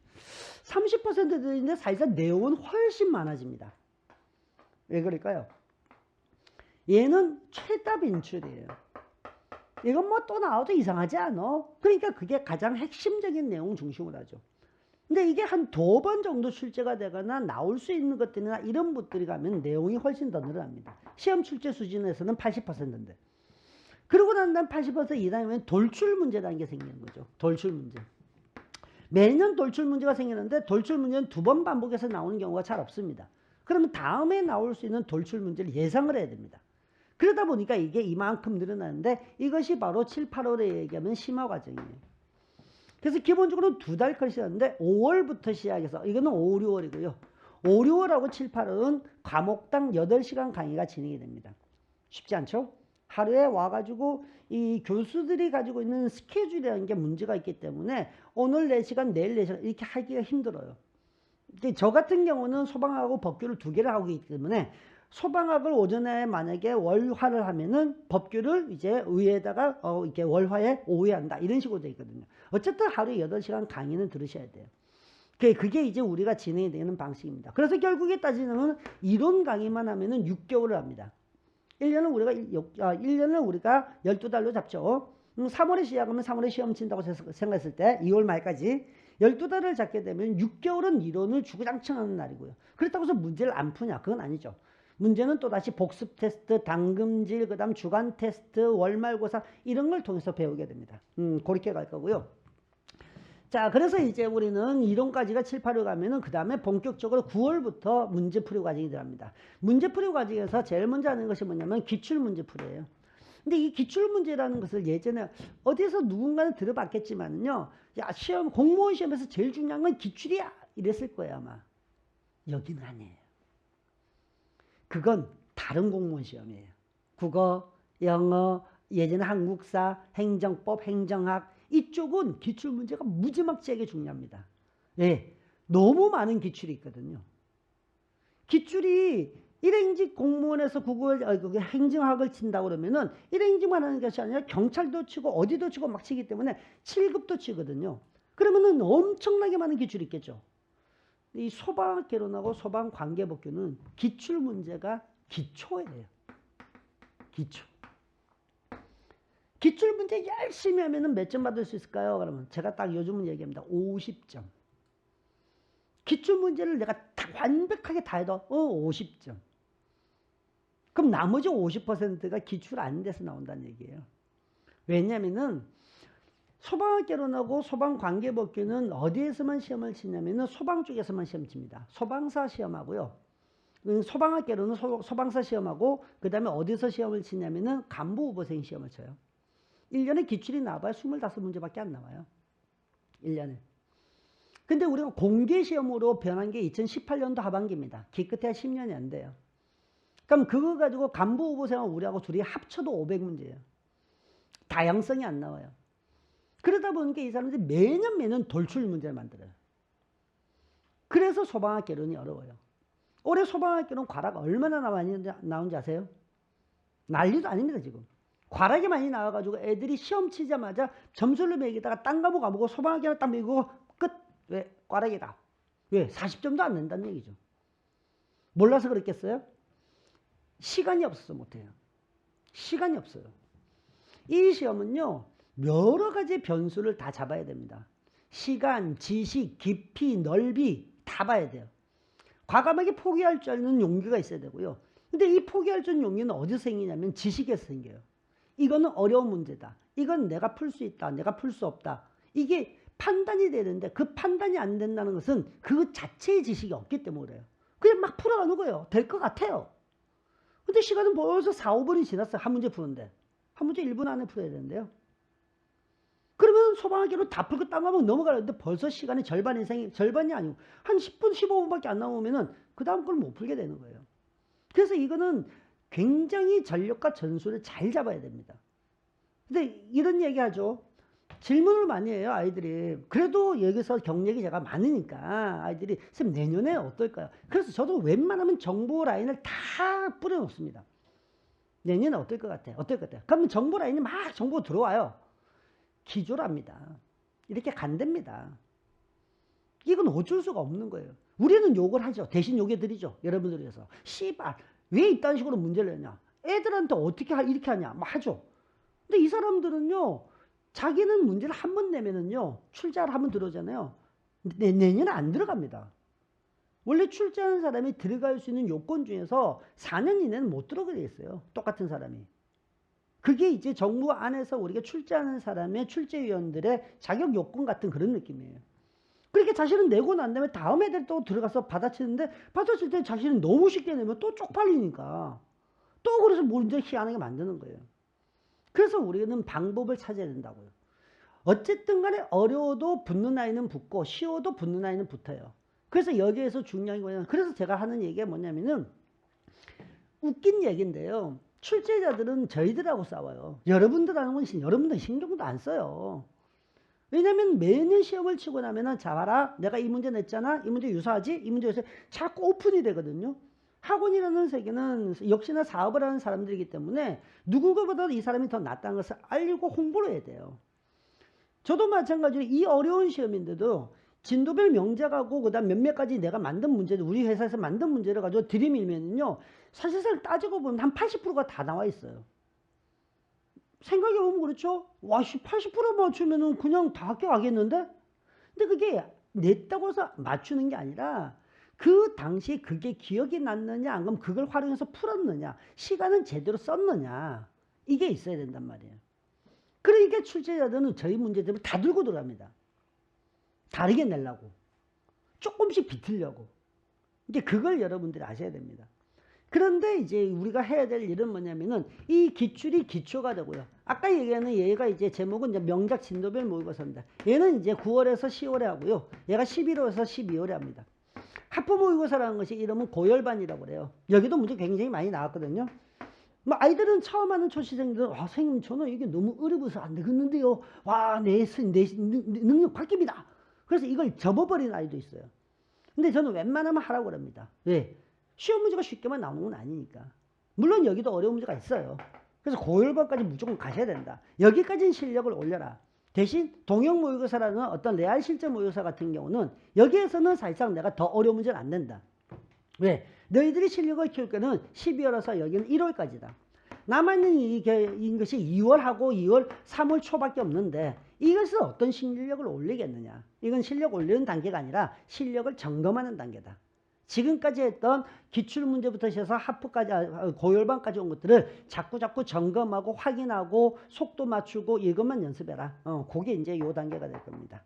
30% 더해지는데 사실상 내용은 훨씬 많아집니다. 왜 그럴까요? 얘는 최답 인출이에요. 이건 뭐 또 나와도 이상하지 않아? 그러니까 그게 가장 핵심적인 내용 중심으로 하죠. 근데 이게 한 2번 정도 출제가 되거나 나올 수 있는 것들이나 이런 것들이 가면 내용이 훨씬 더 늘어납니다. 시험 출제 수준에서는 80%인데. 그러고 난 다음 80% 이상이면 돌출 문제라는 게 생기는 거죠. 돌출 문제. 매년 돌출 문제가 생기는데 돌출 문제는 2번 반복해서 나오는 경우가 잘 없습니다. 그러면 다음에 나올 수 있는 돌출 문제를 예상을 해야 됩니다. 그러다 보니까 이게 이만큼 늘어나는데 이것이 바로 7, 8월에 얘기하면 심화 과정이에요. 그래서 기본적으로 2달 컷이 하는데 5월부터 시작해서 이거는 5, 6월이고요. 5, 6월하고 7, 8월은 과목당 8시간 강의가 진행이 됩니다. 쉽지 않죠? 하루에 와가지고 이 교수들이 가지고 있는 스케줄이라는 게 문제가 있기 때문에 오늘 4시간, 내일 4시간 이렇게 하기가 힘들어요. 저 같은 경우는 소방하고 법규를 2개를 하고 있기 때문에 소방학을 오전에 만약에 월화를 하면은 법규를 이제 의에다가 이렇게 월화에 오후에 한다. 이런 식으로 되어 있거든요. 어쨌든 하루에 8시간 강의는 들으셔야 돼요. 그게 이제 우리가 진행이 되는 방식입니다. 그래서 결국에 따지면 이론 강의만 하면은 6개월을 합니다. 1년을 우리가 12달로 잡죠. 3월에 시작하면 3월에 시험 친다고 생각했을 때 2월 말까지 12달을 잡게 되면 6개월은 이론을 주구장창 하는 날이고요. 그렇다고 해서 문제를 안 푸냐? 그건 아니죠. 문제는 또다시 복습 테스트, 당금질, 그 다음 주간 테스트, 월말고사 이런 걸 통해서 배우게 됩니다. 그렇게 갈 거고요. 자, 그래서 이제 우리는 이론까지가 7, 8월 가면은 그 다음에 본격적으로 9월부터 문제풀이 과정이 들어갑니다. 문제풀이 과정에서 제일 먼저 하는 것이 뭐냐면 기출문제풀이에요. 근데 이 기출문제라는 것을 예전에 어디서 누군가는 들어봤겠지만요. 야, 공무원 시험에서 제일 중요한 건 기출이야. 이랬을 거예요, 아마. 여기는 아니에요. 그건 다른 공무원 시험이에요. 국어, 영어, 예전에 한국사, 행정법, 행정학 이쪽은 기출문제가 무지막지하게 중요합니다. 예, 너무 많은 기출이 있거든요. 기출이 1행직 공무원에서 행정학을 친다고 그러면은 1행직만 하는 것이 아니라 경찰도 치고 어디도 치고 막 치기 때문에 7급도 치거든요. 그러면은 엄청나게 많은 기출이 있겠죠. 이 소방 개론하고 소방 관계법규는 기출 문제가 기초예요. 기초. 기출 문제 열심히 하면은 몇 점 받을 수 있을까요? 그러면 제가 딱 요즘은 얘기합니다. 50점. 기출 문제를 내가 다 완벽하게 다 해도 50점. 그럼 나머지 50%가 기출 안 돼서 나온다는 얘기예요. 왜냐면은 소방학개론하고 소방관계법규는 어디에서만 시험을 치냐면은 소방 쪽에서만 시험 칩니다. 소방사 시험하고요. 소방학개론은 소방사 시험하고 그 다음에 어디서 시험을 치냐면은 간부후보생 시험을 쳐요. 1년에 기출이 나와봐야 25문제밖에 안 나와요. 1년에. 근데 우리가 공개시험으로 변한 게 2018년도 하반기입니다. 기껏해야 10년이 안 돼요. 그럼 그거 가지고 간부후보생하고 우리하고 둘이 합쳐도 500문제예요. 다양성이 안 나와요. 그러다 보니까 이 사람들이 매년 돌출 문제를 만들어요. 그래서 소방학개론이 어려워요. 올해 소방학개론 과락 얼마나 나온지 아세요? 난리도 아닙니다, 지금. 과락이 많이 나와가지고 애들이 시험 치자마자 점수를 매기다가 딴 과목 안 보고 소방학개론 딱 매기고 끝. 왜? 과락이다. 왜? 40점도 안 낸다는 얘기죠. 몰라서 그랬겠어요? 시간이 없어서 못해요. 시간이 없어요. 이 시험은요. 여러 가지 변수를 다 잡아야 됩니다. 시간, 지식, 깊이, 넓이 다 봐야 돼요. 과감하게 포기할 줄 아는 용기가 있어야 되고요. 근데 이 포기할 줄 아는 용기는 어디서 생기냐면 지식에서 생겨요. 이거는 어려운 문제다. 이건 내가 풀 수 있다. 내가 풀 수 없다. 이게 판단이 되는데 그 판단이 안 된다는 것은 그 자체의 지식이 없기 때문에 그래요. 그냥 막 풀어가는 거예요. 될 것 같아요. 근데 시간은 벌써 4, 5분이 지났어요. 한 문제 푸는데. 한 문제 1분 안에 풀어야 되는데요. 그러면 소방학개론 다 풀고 딴 과목 넘어가는데 벌써 시간이 절반 이상이, 절반이 아니고 한 10분, 15분밖에 안 나오면은 그 다음 걸 못 풀게 되는 거예요. 그래서 이거는 굉장히 전력과 전술을 잘 잡아야 됩니다. 근데 이런 얘기 하죠. 질문을 많이 해요, 아이들이. 그래도 여기서 경력이 제가 많으니까 아이들이 선생님 내년에 어떨까요? 그래서 저도 웬만하면 정보 라인을 다 뿌려놓습니다. 내년에 어떨 것 같아요? 어떨 것 같아요? 그러면 정보 라인이 막 정보 들어와요. 기조랍니다. 이렇게 간답니다. 이건 어쩔 수가 없는 거예요. 우리는 욕을 하죠. 대신 욕해드리죠. 여러분들 위해서. 씨발, 왜 이딴 식으로 문제를 내냐? 애들한테 어떻게 이렇게 하냐? 막 하죠. 근데 이 사람들은요, 자기는 문제를 한 번 내면은요, 출제를 한번 들어오잖아요. 내년에 안 들어갑니다. 원래 출제하는 사람이 들어갈 수 있는 요건 중에서 4년 이내는 못 들어가게 있어요. 똑같은 사람이. 그게 이제 정부 안에서 우리가 출제하는 사람의 출제위원들의 자격 요건 같은 그런 느낌이에요. 그렇게 자신은 내고 난 다음에 다음 애들 또 들어가서 받아치는데 받아칠 때 자신은 너무 쉽게 내면 또 쪽팔리니까 또 그래서 문제 희한하게 만드는 거예요. 그래서 우리는 방법을 찾아야 된다고요. 어쨌든 간에 어려워도 붙는 아이는 붙고 쉬워도 붙는 아이는 붙어요. 그래서 여기에서 중요한 거는 그래서 제가 하는 얘기가 뭐냐면은 웃긴 얘기인데요. 출제자들은 저희들하고 싸워요. 여러분들하고는 여러분들 신경도 안 써요. 왜냐면 매년 시험을 치고 나면은 자 봐라 내가 이 문제 냈잖아 이 문제 유사하지 이 문제 유사하지 자꾸 오픈이 되거든요. 학원이라는 세계는 역시나 사업을 하는 사람들이기 때문에 누군가보다 이 사람이 더 낫다는 것을 알고 홍보를 해야 돼요. 저도 마찬가지로 이 어려운 시험인데도 진도별 명작하고 그다음 몇몇 가지 내가 만든 문제들 우리 회사에서 만든 문제를 가지고 들이밀면요 사실상 따지고 보면 한 80%가 다 나와 있어요. 생각해보면 그렇죠? 와, 80% 맞추면은 그냥 다 합격하겠는데? 근데 그게 냈다고 해서 맞추는 게 아니라 그 당시에 그게 기억이 났느냐, 안 그러면 그걸 활용해서 풀었느냐, 시간은 제대로 썼느냐, 이게 있어야 된단 말이에요. 그러니까 출제자들은 저희 문제들을 다 들고 들어갑니다. 다르게 내려고. 조금씩 비틀려고. 이제 그걸 여러분들이 아셔야 됩니다. 그런데 이제 우리가 해야 될 일은 뭐냐면은 이 기출이 기초가 되고요. 아까 얘기하는 얘가 이제 제목은 이제 명작 진도별 모의고사입니다. 얘는 이제 9월에서 10월에 하고요. 얘가 11월에서 12월에 합니다. 하프 모의고사라는 것이 이름은 고열반이라고 그래요. 여기도 문제 굉장히 많이 나왔거든요. 뭐 아이들은 처음 하는 초시생들은 와 선생님 저는 이게 너무 어려워서 안 되겠는데요. 와 내 능력 바뀝니다. 그래서 이걸 접어버린 아이도 있어요. 근데 저는 웬만하면 하라고 그럽니다. 왜? 쉬운 문제가 쉽게만 나오는 건 아니니까. 물론 여기도 어려운 문제가 있어요. 그래서 고열반까지 무조건 가셔야 된다. 여기까지는 실력을 올려라. 대신 동형 모의고사라는 어떤 레알 실제 모의고사 같은 경우는 여기에서는 사실상 내가 더 어려운 문제는 안 낸다. 왜? 너희들이 실력을 키울 때는 12월에서 여기는 1월까지다. 남아있는 이것이 2월하고 2월, 3월 초밖에 없는데 이것은 어떤 실력을 올리겠느냐. 이건 실력 올리는 단계가 아니라 실력을 점검하는 단계다. 지금까지 했던 기출문제부터 시작해서 하프까지, 고열반까지 온 것들을 자꾸 점검하고 확인하고 속도 맞추고 이것만 연습해라. 그게 이제 요 단계가 될 겁니다.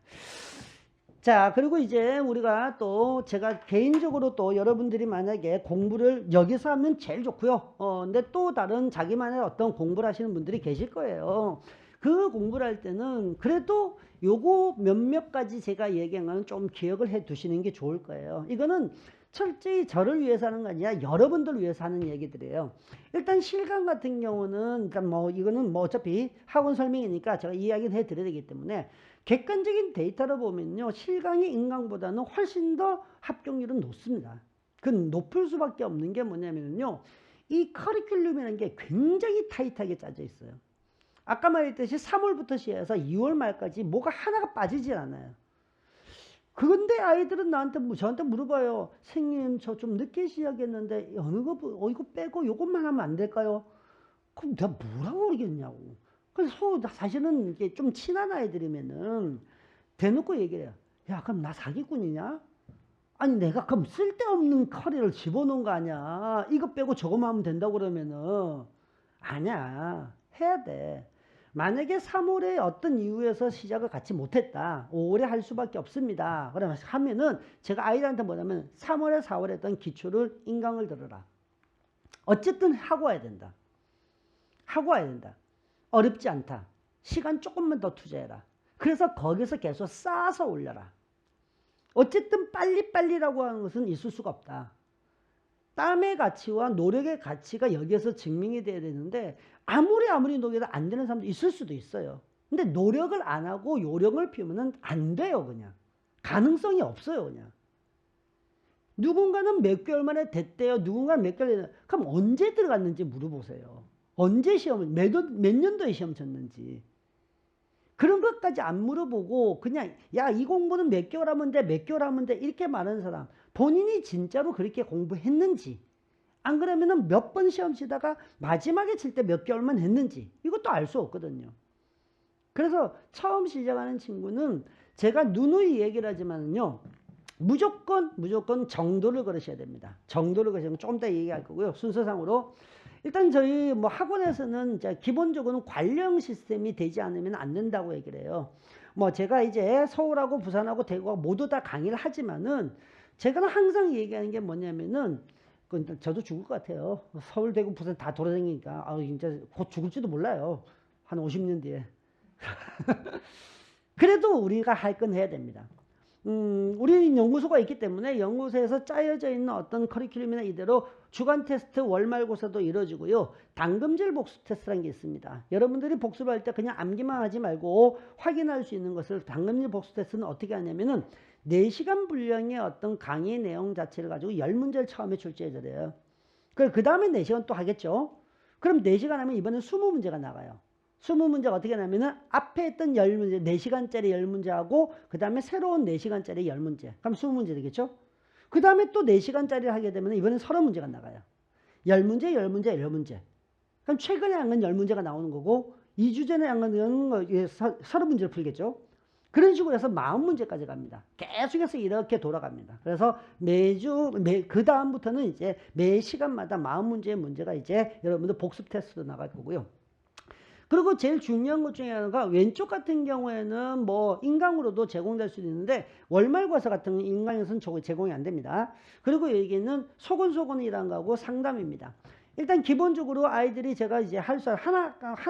자, 그리고 이제 우리가 또 제가 개인적으로 또 여러분들이 만약에 공부를 여기서 하면 제일 좋고요. 근데 또 다른 자기만의 어떤 공부를 하시는 분들이 계실 거예요. 그 공부를 할 때는 그래도 요거 몇몇 가지 제가 얘기한 거는 좀 기억을 해 두시는 게 좋을 거예요. 이거는 철저히 저를 위해서 하는 거 아니라 여러분들을 위해서 하는 얘기들이에요. 일단 실강 같은 경우는 그러니까 뭐 이거는 뭐 어차피 학원 설명이니까 제가 이야기를 해 드려야 되기 때문에 객관적인 데이터로 보면요. 실강이 인강보다는 훨씬 더 합격률은 높습니다. 그 높을 수밖에 없는 게 뭐냐면요. 이 커리큘럼이라는 게 굉장히 타이트하게 짜져 있어요. 아까 말했듯이 3월부터 시작해서 2월 말까지 뭐가 하나가 빠지질 않아요. 그런데 아이들은 저한테 물어봐요. 선생님 저 좀 늦게 시작했는데 어느 거 이거 빼고 이것만 하면 안 될까요? 그럼 내가 뭐라고 그러겠냐고. 그래서 사실은 이게 좀 친한 아이들이면은 대놓고 얘기를 해요. 야 그럼 나 사기꾼이냐? 아니 내가 그럼 쓸데없는 커리를 집어넣은 거 아니야. 이거 빼고 저거만 하면 된다고 그러면은 아니야. 해야 돼. 만약에 3월에 어떤 이유에서 시작을 같이 못했다. 5월에 할 수밖에 없습니다. 그러면 하면은 제가 아이들한테 뭐냐면 3월에 4월에 했던 기초를 인강을 들어라. 어쨌든 하고 와야 된다. 하고 와야 된다. 어렵지 않다. 시간 조금만 더 투자해라. 그래서 거기서 계속 쌓아서 올려라. 어쨌든 빨리빨리라고 하는 것은 있을 수가 없다. 땀의 가치와 노력의 가치가 여기에서 증명이 돼야 되는데 아무리 노력해도 안 되는 사람도 있을 수도 있어요. 근데 노력을 안 하고 요령을 피우면 안 돼요. 그냥 가능성이 없어요. 그냥 누군가는 몇 개월 만에 됐대요. 누군가는 몇 개월 됐대요. 그럼 언제 들어갔는지 물어보세요. 언제 시험을 몇 년도에 시험 쳤는지 그런 것까지 안 물어보고 그냥 야 이 공부는 몇 개월 하면 돼, 몇 개월 하면 돼 이렇게 말하는 사람 본인이 진짜로 그렇게 공부했는지 안 그러면은 몇 번 시험 치다가 마지막에 칠 때 몇 개월만 했는지 이것도 알 수 없거든요. 그래서 처음 시작하는 친구는 제가 누누이 얘기를 하지만요. 무조건 정도를 걸으셔야 됩니다. 정도를 걸으시면 조금 더 얘기할 거고요. 순서상으로 일단 저희 뭐 학원에서는 이제 기본적으로는 관령 시스템이 되지 않으면 안 된다고 얘기를 해요. 뭐 제가 이제 서울하고 부산하고 대구하고 모두 다 강의를 하지만은 제가 항상 얘기하는 게 뭐냐면은 저도 죽을 것 같아요. 서울 대구 부산 다 돌아다니니까 진짜 곧 죽을지도 몰라요. 한 50년 뒤에. 그래도 우리가 할 건 해야 됩니다. 우리는 연구소가 있기 때문에 연구소에서 짜여져 있는 어떤 커리큘럼이나 이대로 주간 테스트 월말고사도 이루어지고요. 당금질 복습 테스트라는 게 있습니다. 여러분들이 복습할 때 그냥 암기만 하지 말고 확인할 수 있는 것을 당금질 복습 테스트는 어떻게 하냐면은 4시간 분량의 어떤 강의 내용 자체를 가지고 10문제를 처음에 출제해드려요. 그 다음에 4시간 또 하겠죠. 그럼 4시간 하면 이번엔 20문제가 나가요. 20문제가 어떻게 나면은 앞에 했던 10문제, 4시간짜리 10문제하고 그 다음에 새로운 4시간짜리 10문제. 그럼 20문제 되겠죠? 그 다음에 또 4시간짜리를 하게 되면 이번엔 30문제가 나가요. 10문제, 10문제, 10문제. 그럼 최근에 한 건 10문제가 나오는 거고 2주 전에 한 건 30문제를 풀겠죠? 그런 식으로 해서 40문제까지 갑니다. 계속해서 이렇게 돌아갑니다. 그래서 그 다음부터는 이제 매 시간마다 40문제의 문제가 이제 여러분들 복습 테스트로 나갈 거고요. 그리고 제일 중요한 것 중에 하나가 왼쪽 같은 경우에는 뭐 인강으로도 제공될 수 있는데 월말고사 같은 인강에서는 제공이 안 됩니다. 그리고 여기는 소곤소곤이라는 거하고 상담입니다. 일단 기본적으로 아이들이 제가 이제 한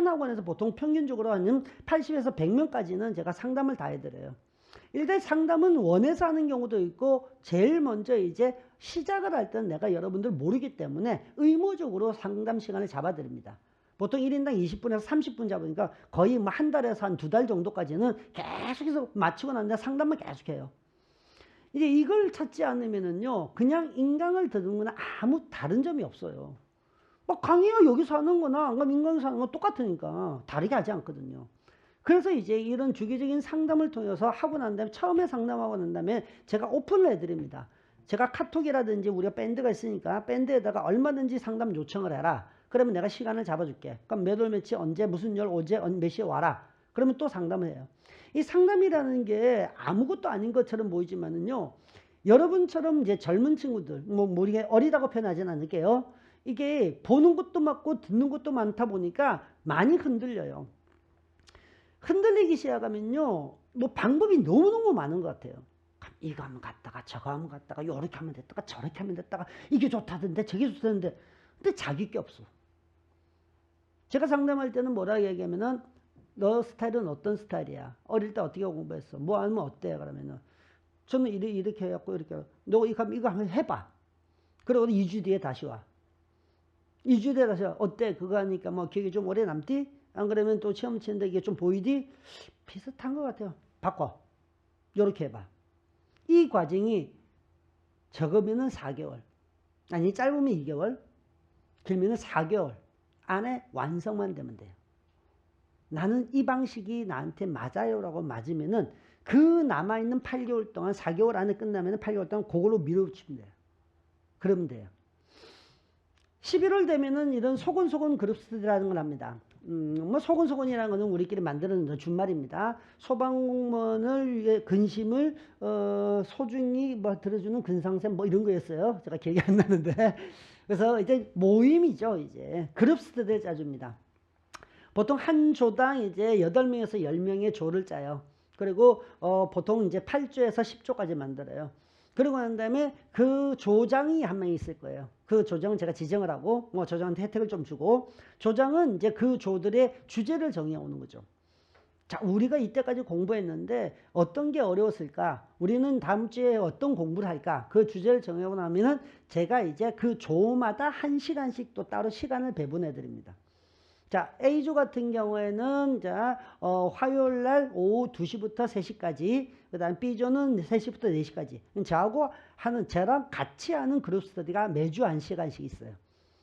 학원에서 보통 평균적으로 한 80에서 100명까지는 제가 상담을 다 해드려요. 일단 상담은 원해서 하는 경우도 있고 제일 먼저 이제 시작을 할 때는 내가 여러분들 모르기 때문에 의무적으로 상담 시간을 잡아드립니다. 보통 1인당 20분에서 30분 잡으니까 거의 뭐 한 달에서 한 2달 정도까지는 계속해서 마치고 난 다음에 상담만 계속해요. 이제 이걸 찾지 않으면은요, 그냥 인강을 듣는 거나 아무 다른 점이 없어요. 뭐 강의가 여기서 하는 거나 인강에서 하는 건 똑같으니까 다르게 하지 않거든요. 그래서 이제 이런 주기적인 상담을 통해서 하고 난 다음에 처음에 상담하고 난 다음에 제가 오픈을 해드립니다. 제가 카톡이라든지 우리가 밴드가 있으니까 밴드에다가 얼마든지 상담 요청을 해라. 그러면 내가 시간을 잡아줄게. 그럼 몇 월 며칠 언제 무슨 열 어제 몇 시에 와라. 그러면 또 상담을 해요. 이 상담이라는 게 아무것도 아닌 것처럼 보이지만은요. 여러분처럼 이제 젊은 친구들 뭐 우리가 어리다고 표현하지는 않을게요. 이게 보는 것도 많고 듣는 것도 많다 보니까 많이 흔들려요. 흔들리기 시작하면요. 뭐 방법이 너무너무 많은 것 같아요. 이거 하면 갔다가 저거 하면 갔다가 요렇게 하면 됐다가 저렇게 하면 됐다가 이게 좋다던데 저게 좋다던데 근데 자기 게 없어. 제가 상담할 때는 뭐라고 얘기하면은 너 스타일은 어떤 스타일이야? 어릴 때 어떻게 공부했어? 뭐 하면 어때? 그러면은 저는 이렇게 해갖고 이렇게 너 이거 한번 해봐. 그리고 2주 뒤에 다시 와. 2주 뒤에 다시 와. 어때? 그거 하니까 뭐 기억이 좀 오래 남디? 안 그러면 또 시험 치는데 이게 좀 보이디? 비슷한 것 같아요. 바꿔. 요렇게 해봐. 이 과정이 적으면은 4개월. 아니 짧으면 2개월. 길면은 4개월 안에 완성만 되면 돼요. 나는 이 방식이 나한테 맞아요라고 맞으면은 그 남아있는 8개월 동안 4개월 안에 끝나면은 8개월 동안 그걸로 밀어붙이면 돼요. 그러면 돼요. 11월 되면은 이런 소곤소곤 그룹스라는 걸 합니다. 뭐 소곤소곤이라는 것은 우리끼리 만드는 준말입니다. 소방공무원을 위해 근심을 소중히 뭐 들어주는 근상샘 뭐 이런 거였어요. 제가 기억이 안 나는데. 그래서 이제 모임이죠. 이제 그룹스들을 짜줍니다. 보통 한 조당 이제 8명에서 10명의 조를 짜요. 그리고 보통 이제 8조에서 10조까지 만들어요. 그러고 난 다음에 그 조장이 한 명 있을 거예요. 그 조장은 제가 지정을 하고 뭐 조장한테 혜택을 좀 주고 조장은 이제 그 조들의 주제를 정해 오는 거죠. 자, 우리가 이때까지 공부했는데 어떤 게 어려웠을까? 우리는 다음 주에 어떤 공부를 할까? 그 주제를 정해오고 나면은 제가 이제 그 조마다 1시간씩 또 따로 시간을 배분해 드립니다. 자, A조 같은 경우에는 자, 화요일 날 오후 2시부터 3시까지, 그 다음 B조는 3시부터 4시까지. 저랑 같이 하는 그룹 스터디가 매주 1시간씩 있어요.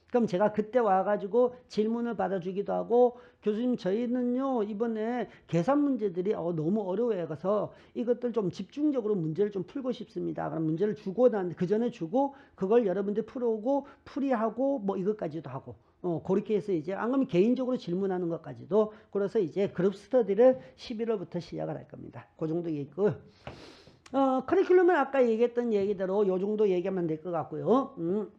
그럼 제가 그때 와가지고 질문을 받아주기도 하고, 교수님 저희는요 이번에 계산 문제들이 너무 어려워서 이것들 좀 집중적으로 문제를 좀 풀고 싶습니다. 그럼 문제를 주고 그 전에 주고 그걸 여러분들 풀어오고 풀이하고 뭐 이것까지도 하고 그렇게 해서 이제 안 그러면 개인적으로 질문하는 것까지도, 그래서 이제 그룹 스터디를 11월부터 시작을 할 겁니다. 그 정도 있고, 커리큘럼은 아까 얘기했던 얘기대로 요 정도 얘기하면 될 것 같고요.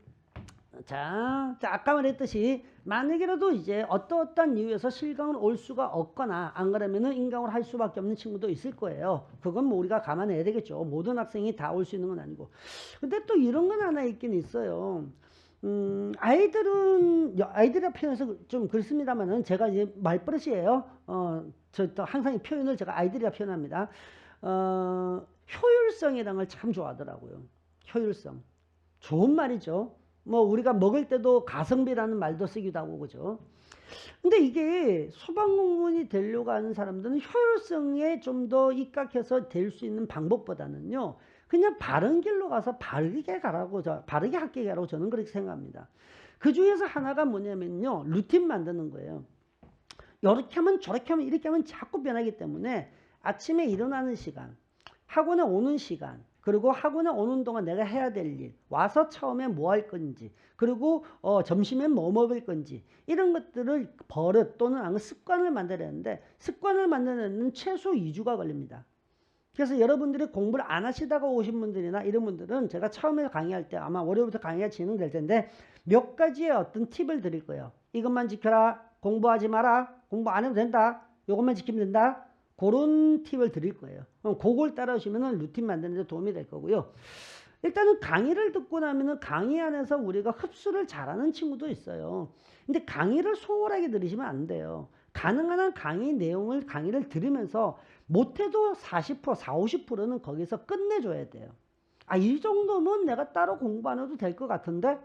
자, 아까 말했듯이 만약에라도 이제 어떠한 이유에서 실강을 올 수가 없거나 안 그러면은 인강을 할 수밖에 없는 친구도 있을 거예요. 그건 뭐 우리가 감안해야 되겠죠. 모든 학생이 다 올 수 있는 건 아니고. 근데 또 이런 건 하나 있긴 있어요. 아이들의 표현에서 좀 그렇습니다만은 제가 이제 말버릇이에요. 저 또 항상 이 표현을 제가 아이들이라 표현합니다. 효율성이라는 걸 참 좋아하더라고요. 효율성. 좋은 말이죠. 뭐 우리가 먹을 때도 가성비라는 말도 쓰기도 하고 그죠. 근데 이게 소방공무원이 되려고 하는 사람들은 효율성에 좀 더 입각해서 될 수 있는 방법보다는요, 그냥 바른 길로 가서 바르게 가라고, 바르게 학교 가라고 저는 그렇게 생각합니다. 그 중에서 하나가 뭐냐면요, 루틴 만드는 거예요. 이렇게 하면 저렇게 하면 이렇게 하면 자꾸 변하기 때문에 아침에 일어나는 시간, 학원에 오는 시간, 그리고 학원에 오는 동안 내가 해야 될 일, 와서 처음에 뭐 할 건지, 그리고 점심에 뭐 먹을 건지, 이런 것들을 버릇 또는 습관을 만들어야 하는데, 습관을 만드는 최소 2주가 걸립니다. 그래서 여러분들이 공부를 안 하시다가 오신 분들이나 이런 분들은 제가 처음에 강의할 때 아마 월요일부터 강의가 진행될 텐데 몇 가지의 어떤 팁을 드릴 거예요. 이것만 지켜라, 공부하지 마라, 공부 안 해도 된다, 이것만 지키면 된다, 그런 팁을 드릴 거예요. 그럼 그걸 따라오시면 루틴 만드는 데 도움이 될 거고요. 일단은 강의를 듣고 나면은 강의 안에서 우리가 흡수를 잘하는 친구도 있어요. 근데 강의를 소홀하게 들으시면 안 돼요. 가능한 한 강의를 들으면서 못해도 40%, 50%는 거기서 끝내줘야 돼요. 이 정도면 내가 따로 공부 안 해도 될 것 같은데?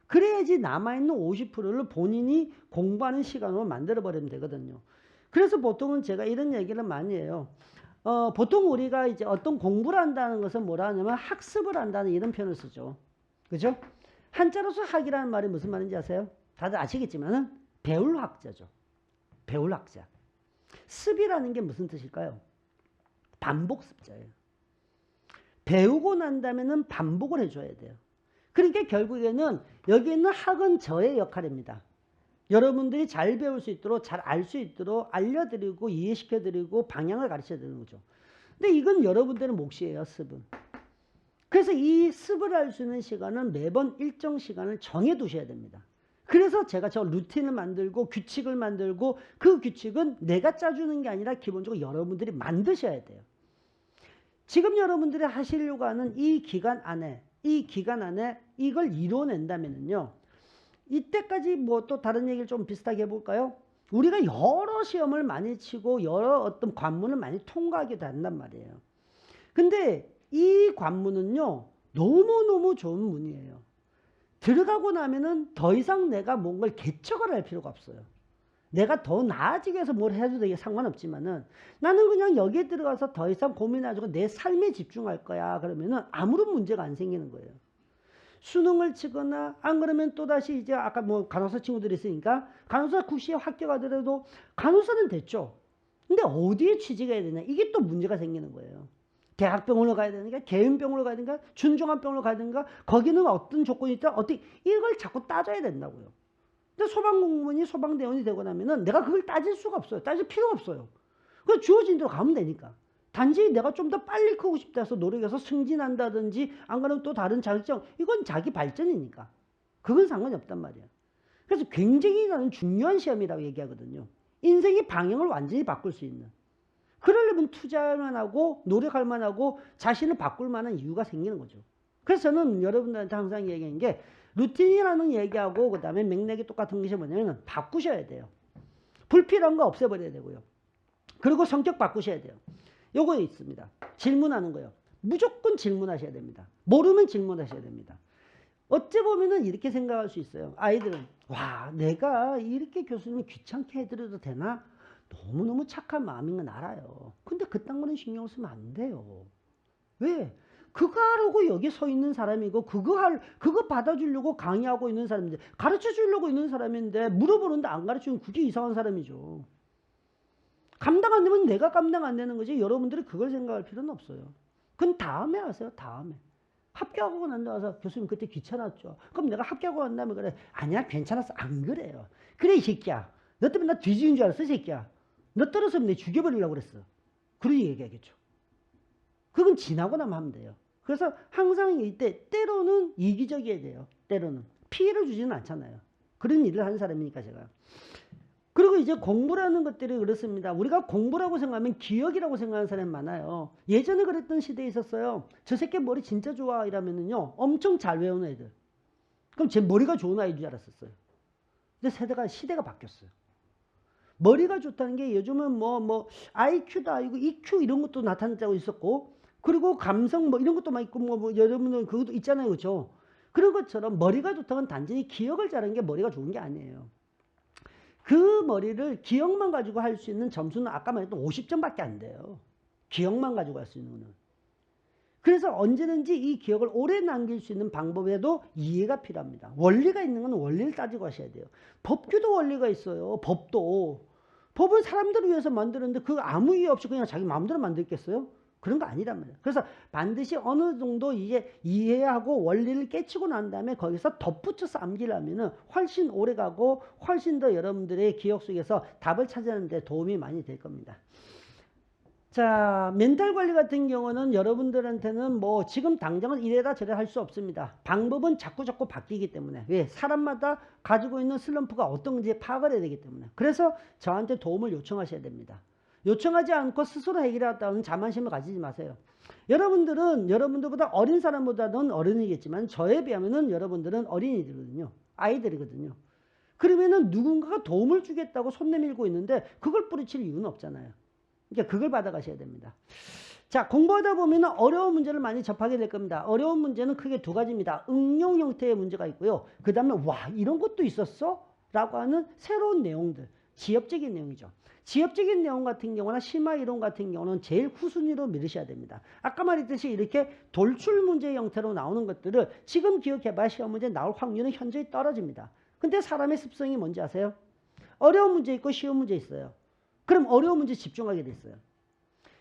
그래야지 남아있는 50%를 본인이 공부하는 시간으로 만들어버리면 되거든요. 그래서 보통은 제가 이런 얘기를 많이 해요. 보통 우리가 이제 어떤 공부를 한다는 것은 뭐라 하냐면 학습을 한다는 이런 표현을 쓰죠. 그죠? 한자로서 학이라는 말이 무슨 말인지 아세요? 다들 아시겠지만은 배울 학자죠. 배울 학자. 습이라는 게 무슨 뜻일까요? 반복습자예요. 배우고 난 다음에는 반복을 해줘야 돼요. 그러니까 결국에는 여기 있는 학은 저의 역할입니다. 여러분들이 잘 배울 수 있도록, 잘 알 수 있도록 알려드리고 이해시켜드리고 방향을 가르쳐 드리는 거죠. 근데 이건 여러분들의 몫이에요, 습은. 그래서 이 습을 할 수 있는 시간은 매번 일정 시간을 정해 두셔야 됩니다. 그래서 제가 저 루틴을 만들고 규칙을 만들고, 그 규칙은 내가 짜주는 게 아니라 기본적으로 여러분들이 만드셔야 돼요. 지금 여러분들이 하시려고 하는 이 기간 안에 이걸 이뤄낸다면요, 이때까지 뭐 또 다른 얘기를 좀 비슷하게 해볼까요? 우리가 여러 시험을 많이 치고 여러 어떤 관문을 많이 통과하게 된단 말이에요. 근데 이 관문은요, 너무너무 좋은 문이에요. 들어가고 나면은 더 이상 내가 뭔가를 개척을 할 필요가 없어요. 내가 더 나아지기 위해서 뭘 해도 되게 상관없지만은 나는 그냥 여기에 들어가서 더 이상 고민하지 말고 내 삶에 집중할 거야. 그러면은 아무런 문제가 안 생기는 거예요. 수능을 치거나 안 그러면 또다시 이제 아까 뭐 간호사 친구들이 있으니까 간호사 국시에 합격하더라도 간호사는 됐죠. 근데 어디에 취직해야 되냐? 이게 또 문제가 생기는 거예요. 대학병원으로 가야 되는가, 개인병원으로 가야 되는가, 준종합병원으로 가야 되는가, 거기는 어떤 조건이 있다, 이걸 자꾸 따져야 된다고요. 근데 소방공무원이 소방대원이 되고 나면은 내가 그걸 따질 수가 없어요. 따질 필요가 없어요. 그냥 주어진 대로 가면 되니까. 단지 내가 좀 더 빨리 크고 싶다 해서 노력해서 승진한다든지 안 그러면 또 다른 자격증, 이건 자기 발전이니까. 그건 상관이 없단 말이에요. 그래서 굉장히 나는 중요한 시험이라고 얘기하거든요. 인생의 방향을 완전히 바꿀 수 있는. 그러려면 투자만 하고 노력할 만하고 자신을 바꿀 만한 이유가 생기는 거죠. 그래서 저는 여러분들한테 항상 얘기하는 게 루틴이라는 얘기하고 그 다음에 맥락이 똑같은 것이 뭐냐면 바꾸셔야 돼요. 불필요한 거 없애버려야 되고요. 그리고 성격 바꾸셔야 돼요. 요거 있습니다. 질문하는 거요. 무조건 질문하셔야 됩니다. 모르면 질문하셔야 됩니다. 어찌 보면은 이렇게 생각할 수 있어요. 아이들은 와, 내가 이렇게 교수님 귀찮게 해드려도 되나? 너무너무 착한 마음인 건 알아요. 근데 그딴 거는 신경 쓰면 안 돼요. 왜? 그거 하려고 여기 서 있는 사람이고 그거 받아주려고 강의하고 있는 사람인데, 가르쳐 주려고 있는 사람인데 물어보는데 안 가르치면 그게 이상한 사람이죠. 감당 안 되면 내가 감당 안 되는 거지. 여러분들이 그걸 생각할 필요는 없어요. 그건 다음에 하세요. 다음에. 합격하고 난 다음에 교수님 그때 귀찮았죠. 그럼 내가 합격하고 난 다음에 그래. 아니야 괜찮았어. 안 그래요. 그래 이 새끼야. 너 때문에 나 뒤지는 줄 알았어 이 새끼야. 너 떨어졌으면 내 죽여버리려고 그랬어. 그러니 얘기하겠죠. 그건 지나고 나면 하면 돼요. 그래서 항상 이때 때로는 이기적이어야 돼요. 때로는. 피해를 주지는 않잖아요. 그런 일을 하는 사람이니까 제가. 그리고 이제 공부라는 것들이 그렇습니다. 우리가 공부라고 생각하면 기억이라고 생각하는 사람이 많아요. 예전에 그랬던 시대에 있었어요. 저 새끼 머리 진짜 좋아 이러면은요. 엄청 잘 외우는 애들. 그럼 제 머리가 좋은 아이인 줄 알았었어요. 근데 시대가 바뀌었어요. 머리가 좋다는 게 요즘은 뭐 IQ다 이거 EQ 이런 것도 나타났다고 있었고, 그리고 감성 뭐 이런 것도 막 있고 뭐 여러분들 그것도 있잖아요. 그렇죠? 그런 것처럼 머리가 좋다는 건 단순히 기억을 잘하는 게 머리가 좋은 게 아니에요. 그 머리를 기억만 가지고 할 수 있는 점수는 아까 말했던 50점밖에 안 돼요. 기억만 가지고 할 수 있는 거는. 그래서 언제든지 이 기억을 오래 남길 수 있는 방법에도 이해가 필요합니다. 원리가 있는 건 원리를 따지고 하셔야 돼요. 법규도 원리가 있어요. 법은 사람들을 위해서 만드는데 그 아무 이해 없이 그냥 자기 마음대로 만들겠어요? 그런 거 아니란 말이에요. 그래서 반드시 어느 정도 이게 이해하고 원리를 깨치고 난 다음에 거기서 덧붙여서 암기하면은 훨씬 오래 가고 훨씬 더 여러분들의 기억 속에서 답을 찾아내는 데 도움이 많이 될 겁니다. 자, 멘탈 관리 같은 경우는 여러분들한테는 뭐 지금 당장은 이래라 저래라 할 수 없습니다. 방법은 자꾸 바뀌기 때문에. 왜? 사람마다 가지고 있는 슬럼프가 어떤 건지 파악을 해야 되기 때문에. 그래서 저한테 도움을 요청하셔야 됩니다. 요청하지 않고 스스로 해결하겠다는 자만심을 가지지 마세요. 여러분들보다 어린 사람보다는 어른이겠지만 저에 비하면은 여러분들은 어린이들이거든요. 아이들이거든요. 그러면은 누군가가 도움을 주겠다고 손 내밀고 있는데 그걸 뿌리칠 이유는 없잖아요. 그러니까 그걸 받아가셔야 됩니다. 자, 공부하다 보면 어려운 문제를 많이 접하게 될 겁니다. 어려운 문제는 크게 두 가지입니다. 응용 형태의 문제가 있고요. 그 다음에 와 이런 것도 있었어? 라고 하는 새로운 내용들. 지엽적인 내용이죠. 지엽적인 내용 같은 경우나 심화 이론 같은 경우는 제일 후순위로 미루셔야 됩니다. 아까 말했듯이 이렇게 돌출 문제 형태로 나오는 것들을 지금 기억해봐야 시험 문제 나올 확률은 현저히 떨어집니다. 근데 사람의 습성이 뭔지 아세요? 어려운 문제 있고 쉬운 문제 있어요. 그럼 어려운 문제 집중하게 됐어요.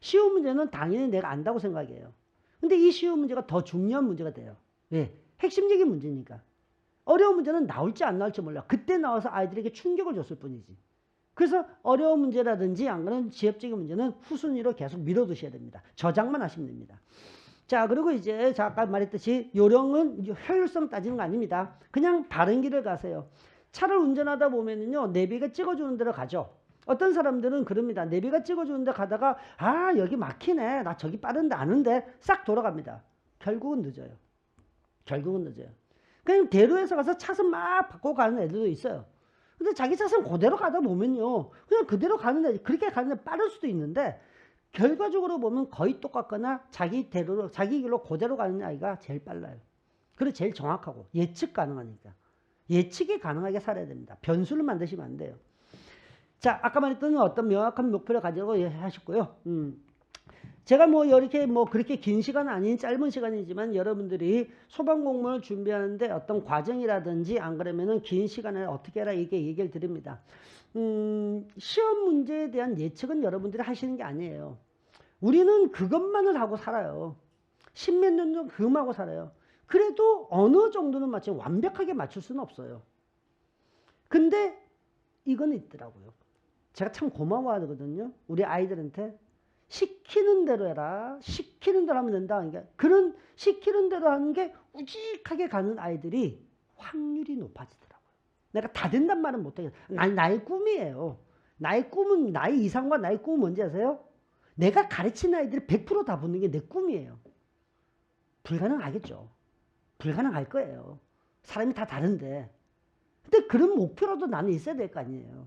쉬운 문제는 당연히 내가 안다고 생각해요. 근데 이 쉬운 문제가 더 중요한 문제가 돼요. 왜? 핵심적인 문제니까. 어려운 문제는 나올지 안 나올지 몰라. 그때 나와서 아이들에게 충격을 줬을 뿐이지. 그래서 어려운 문제라든지 안 그러면 지엽적인 문제는 후순위로 계속 밀어두셔야 됩니다. 저장만 하시면 됩니다. 자, 그리고 이제 아까 말했듯이 요령은 효율성 따지는 거 아닙니다. 그냥 바른 길을 가세요. 차를 운전하다 보면은요, 내비가 찍어주는 대로 가죠. 어떤 사람들은 그럽니다. 내비가 찍어주는 데 가다가 아 여기 막히네. 나 저기 빠른데 아는데 싹 돌아갑니다. 결국은 늦어요. 그냥 대로에서 가서 차선 막 바꾸고 가는 애들도 있어요. 근데 자기 차선 그대로 가다 보면요. 그냥 그대로 가는데 그렇게 가는데 빠를 수도 있는데 결과적으로 보면 거의 똑같거나 자기 길로 그대로 가는 아이가 제일 빨라요. 그리고 제일 정확하고 예측 가능하니까. 예측이 가능하게 살아야 됩니다. 변수를 만드시면 안 돼요. 자, 아까 말했던 어떤 명확한 목표를 가지고 하셨고요. 제가 이렇게 그렇게 긴 시간은 아닌 짧은 시간이지만 여러분들이 소방 공무원을 준비하는데 어떤 과정이라든지 안 그러면은 긴 시간에 어떻게 해라 이렇게 얘기를 드립니다. 시험 문제에 대한 예측은 여러분들이 하시는 게 아니에요. 우리는 그것만을 하고 살아요. 십몇 년 정도 그것만 하고 살아요. 그래도 어느 정도는 완벽하게 맞출 수는 없어요. 근데 이건 있더라고요. 제가 참 고마워하거든요. 우리 아이들한테 시키는 대로 해라. 시키는 대로 하면 된다. 그러니까 그런 시키는 대로 하는 게 우직하게 가는 아이들이 확률이 높아지더라고요. 내가 다 된단 말은 못하겠어요. 나의 꿈이에요. 나의 이상과 나의 꿈은 뭔지 아세요? 내가 가르치는 아이들이 100% 다 붙는 게 내 꿈이에요. 불가능하겠죠. 불가능할 거예요. 사람이 다 다른데. 근데 그런 목표라도 나는 있어야 될 거 아니에요.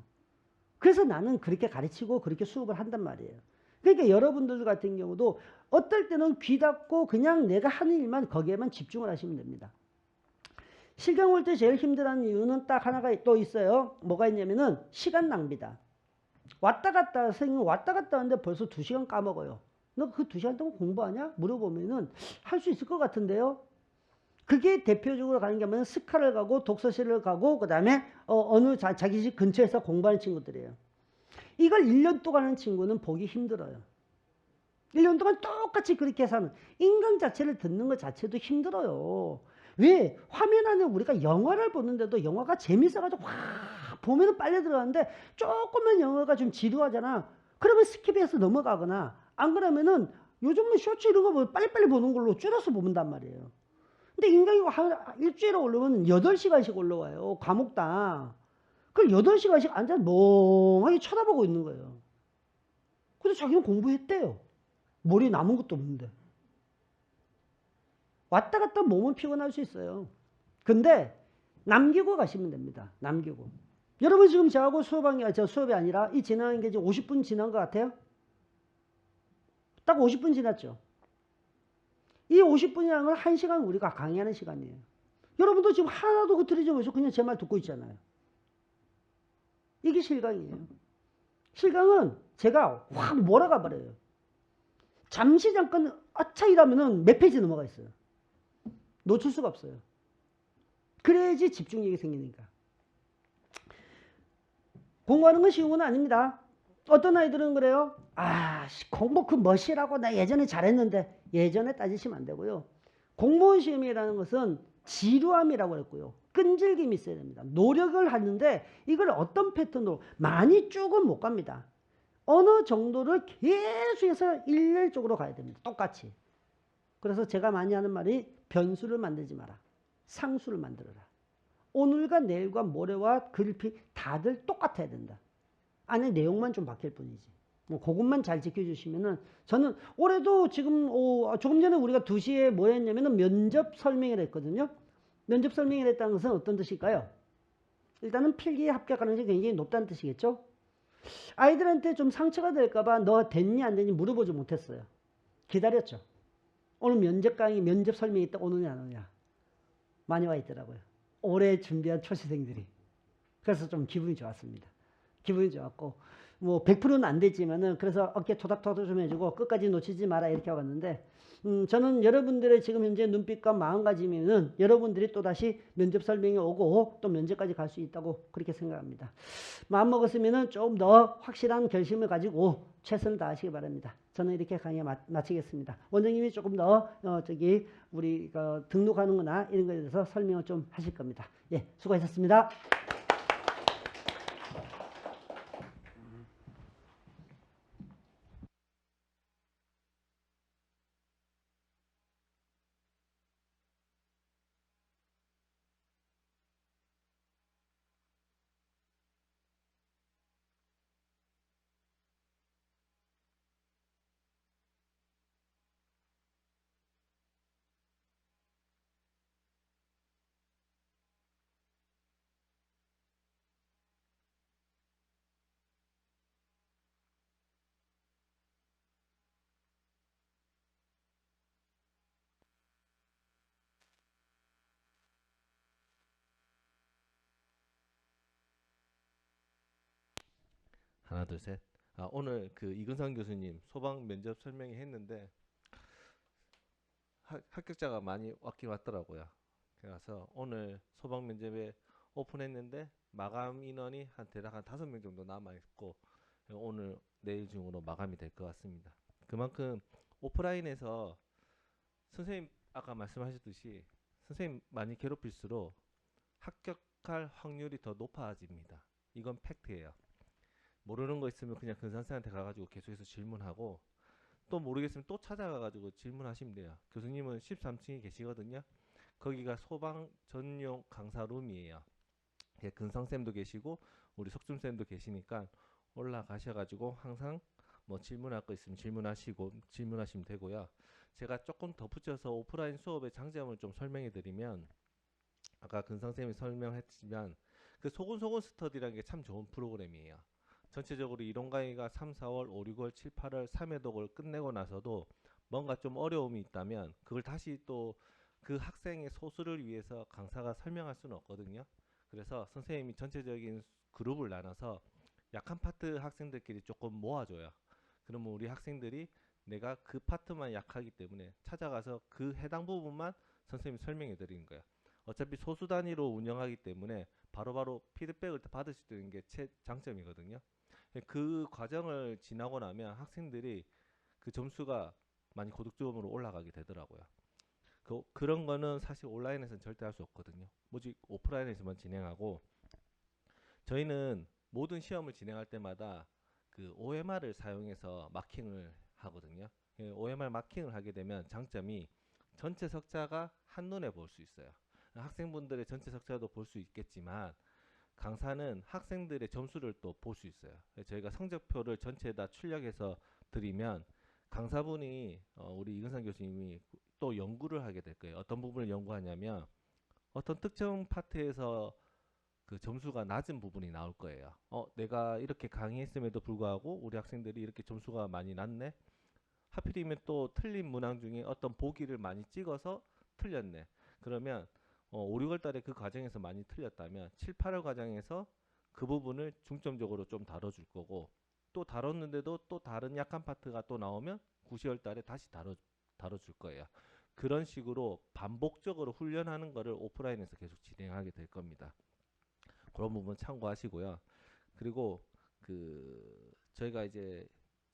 그래서 나는 그렇게 가르치고 그렇게 수업을 한단 말이에요. 그러니까 여러분들 같은 경우도 어떨 때는 귀 닫고 그냥 내가 하는 일만 거기에만 집중을 하시면 됩니다. 실경 올 때 제일 힘들어하는 이유는 딱 하나가 또 있어요. 뭐가 있냐면은 시간 낭비다. 왔다 갔다, 선생님 왔다 갔다 하는데 벌써 2시간 까먹어요. 너 그 2시간 동안 공부하냐? 물어보면은 할 수 있을 것 같은데요. 그게 대표적으로 가는 게 뭐냐면 스카를 가고 독서실을 가고 그다음에 어느 자기 집 근처에서 공부하는 친구들이에요. 이걸 1년 동안 하는 친구는 보기 힘들어요. 1년 동안 똑같이 그렇게 사는 인강 자체를 듣는 것 자체도 힘들어요. 왜? 화면 안에 우리가 영화를 보는데도 영화가 재밌어가지고 확 보면은 빨리 들어가는데 조금만 영화가 좀 지루하잖아. 그러면 스킵해서 넘어가거나 안 그러면은 요즘은 쇼츠 이런 거 보면 빨리빨리 보는 걸로 줄여서 본단 말이에요. 근데 인강이 일주일에 올라오면 8시간씩 올라와요. 과목당. 그걸 8시간씩 앉아 멍하게 쳐다보고 있는 거예요. 근데 자기는 공부했대요. 머리 남은 것도 없는데. 왔다 갔다 몸은 피곤할 수 있어요. 근데 남기고 가시면 됩니다. 남기고. 여러분 지금 저하고 수업이 아니라 이 지나는 게 지금 50분 지난 것 같아요? 딱 50분 지났죠. 이 50분이라는 건 1시간 우리가 강의하는 시간이에요. 여러분도 지금 하나도 흐트리지 않으면서 그냥 제 말 듣고 있잖아요. 이게 실강이에요. 실강은 제가 확 몰아가 버려요. 잠시 잠깐 아차 이러면은 몇 페이지 넘어가 있어요. 놓칠 수가 없어요. 그래야지 집중력이 생기니까. 공부하는 건 쉬운 건 아닙니다. 어떤 아이들은 그래요. 아, 공부 그 멋이라고 나 예전에 잘했는데 예전에 따지시면 안 되고요. 공무원 시험이라는 것은 지루함이라고 했고요. 끈질김이 있어야 됩니다. 노력을 하는데 이걸 어떤 패턴으로 많이 쭉은 못 갑니다. 어느 정도를 계속해서 일렬적으로 가야 됩니다. 똑같이. 그래서 제가 많이 하는 말이 변수를 만들지 마라. 상수를 만들어라. 오늘과 내일과 모레와 글피 다들 똑같아야 된다. 안에 내용만 좀 바뀔 뿐이지. 뭐 그것만 잘 지켜주시면은 저는 올해도 지금 조금 전에 우리가 2시에 뭐 했냐면은 면접 설명을 했거든요. 면접 설명을 했다는 것은 어떤 뜻일까요? 일단은 필기에 합격 가능성이 굉장히 높다는 뜻이겠죠. 아이들한테 좀 상처가 될까봐 너 됐니 안 됐니 물어보지 못했어요. 기다렸죠. 오늘 면접 강의 면접 설명이 있다 오느냐 안 오느냐 많이 와 있더라고요. 올해 준비한 초시생들이. 그래서 좀 기분이 좋았습니다. 기분이 좋았고 뭐 100%는 안 됐지만은 그래서 어깨 토닥토닥 좀 해주고 끝까지 놓치지 마라 이렇게 왔는데 저는 여러분들의 지금 현재 눈빛과 마음가짐이면은 여러분들이 또다시 면접 설명이 오고 또 면접까지 갈 수 있다고 그렇게 생각합니다. 마음 먹었으면은 좀 더 확실한 결심을 가지고 최선을 다하시기 바랍니다. 저는 이렇게 강의 마치겠습니다. 원장님이 조금 더 우리 등록하는 거나 이런 거에 대해서 설명을 좀 하실 겁니다. 예, 수고하셨습니다. 하나 둘 셋. 오늘 그 이근상 교수님 소방 면접 설명회 했는데 합격자가 많이 왔긴 왔더라고요. 그래서 오늘 소방 면접에 오픈했는데 마감 인원이 대략 한 5명 정도 남아 있고 오늘 내일 중으로 마감이 될 것 같습니다. 그만큼 오프라인에서 선생님 아까 말씀하셨듯이 선생님 많이 괴롭힐수록 합격할 확률이 더 높아집니다. 이건 팩트예요. 모르는 거 있으면 그냥 근산생한테 가가지고 계속해서 질문하고 또 모르겠으면 또 찾아가가지고 질문하시면 돼요. 교수님은 13층에 계시거든요. 거기가 소방 전용 강사룸이에요. 근성쌤도 계시고 우리 석준쌤도 계시니까 올라가셔가지고 항상 뭐 질문할 거 있으면 질문하시면 되고요. 제가 조금 덧붙여서 오프라인 수업의 장점을 좀 설명해 드리면 아까 근성쌤이 설명했지만 그 소근소근 스터디라는 게 참 좋은 프로그램이에요. 전체적으로 이론 강의가 3, 4월, 5, 6월, 7, 8월 3회 독을 끝내고 나서도 뭔가 좀 어려움이 있다면 그걸 다시 또 그 학생의 소수를 위해서 강사가 설명할 수는 없거든요. 그래서 선생님이 전체적인 그룹을 나눠서 약한 파트 학생들끼리 조금 모아줘요. 그러면 우리 학생들이 내가 그 파트만 약하기 때문에 찾아가서 그 해당 부분만 선생님이 설명해 드리는 거예요. 어차피 소수 단위로 운영하기 때문에 바로바로 피드백을 받을 수 있는 게 장점이거든요. 그 과정을 지나고 나면 학생들이 그 점수가 많이 고득점으로 올라가게 되더라고요. 그런 거는 사실 온라인에서는 절대 할 수 없거든요. 오직 오프라인에서만 진행하고, 저희는 모든 시험을 진행할 때마다 그 OMR을 사용해서 마킹을 하거든요. OMR 마킹을 하게 되면 장점이 전체 석자가 한눈에 볼 수 있어요. 학생분들의 전체 석자도 볼 수 있겠지만 강사는 학생들의 점수를 또 볼 수 있어요. 저희가 성적표를 전체에다 출력해서 드리면 강사분이 우리 이근상 교수님이 또 연구를 하게 될 거예요. 어떤 부분을 연구하냐면 어떤 특정 파트에서 그 점수가 낮은 부분이 나올 거예요. 내가 이렇게 강의했음에도 불구하고 우리 학생들이 이렇게 점수가 많이 낮네. 하필이면 또 틀린 문항 중에 어떤 보기를 많이 찍어서 틀렸네. 그러면 5, 6월 달에 그 과정에서 많이 틀렸다면 7, 8월 과정에서 그 부분을 중점적으로 좀 다뤄줄 거고, 또 다뤘는데도 또 다른 약한 파트가 또 나오면 9, 10월 달에 다시 다뤄줄 거예요. 그런 식으로 반복적으로 훈련하는 거를 오프라인에서 계속 진행하게 될 겁니다. 그런 부분 참고하시고요. 그리고 저희가 이제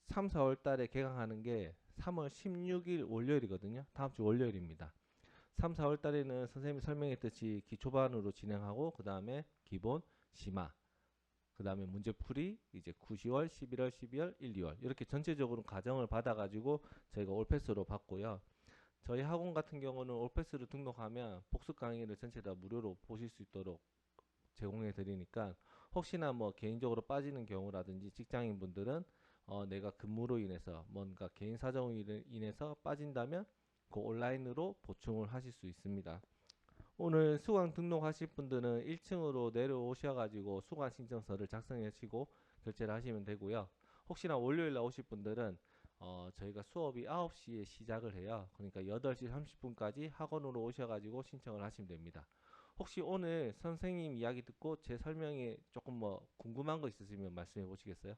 3, 4월 달에 개강하는 게 3월 16일 월요일이거든요. 다음 주 월요일입니다. 3, 4월 달에는 선생님이 설명했듯이 기초반으로 진행하고, 그 다음에 기본, 심화, 그 다음에 문제풀이, 이제 9, 10월, 11월, 12월, 1, 2월 이렇게 전체적으로 과정을 받아가지고 저희가 올패스로 받고요. 저희 학원 같은 경우는 올패스로 등록하면 복습 강의를 전체 다 무료로 보실 수 있도록 제공해 드리니까, 혹시나 뭐 개인적으로 빠지는 경우라든지 직장인 분들은 내가 근무로 인해서 뭔가 개인 사정으로 인해서 빠진다면 그 온라인으로 보충을 하실 수 있습니다. 오늘 수강 등록하실 분들은 1층으로 내려오셔가지고 수강 신청서를 작성하시고 결제를 하시면 되고요. 혹시나 월요일 나오실 분들은 저희가 수업이 9시에 시작을 해요. 그러니까 8시 30분까지 학원으로 오셔가지고 신청을 하시면 됩니다. 혹시 오늘 선생님 이야기 듣고 제 설명에 조금 뭐 궁금한 거 있으시면 말씀해 보시겠어요?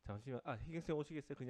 잠시만, 희경쌤 오시겠어요? 그냥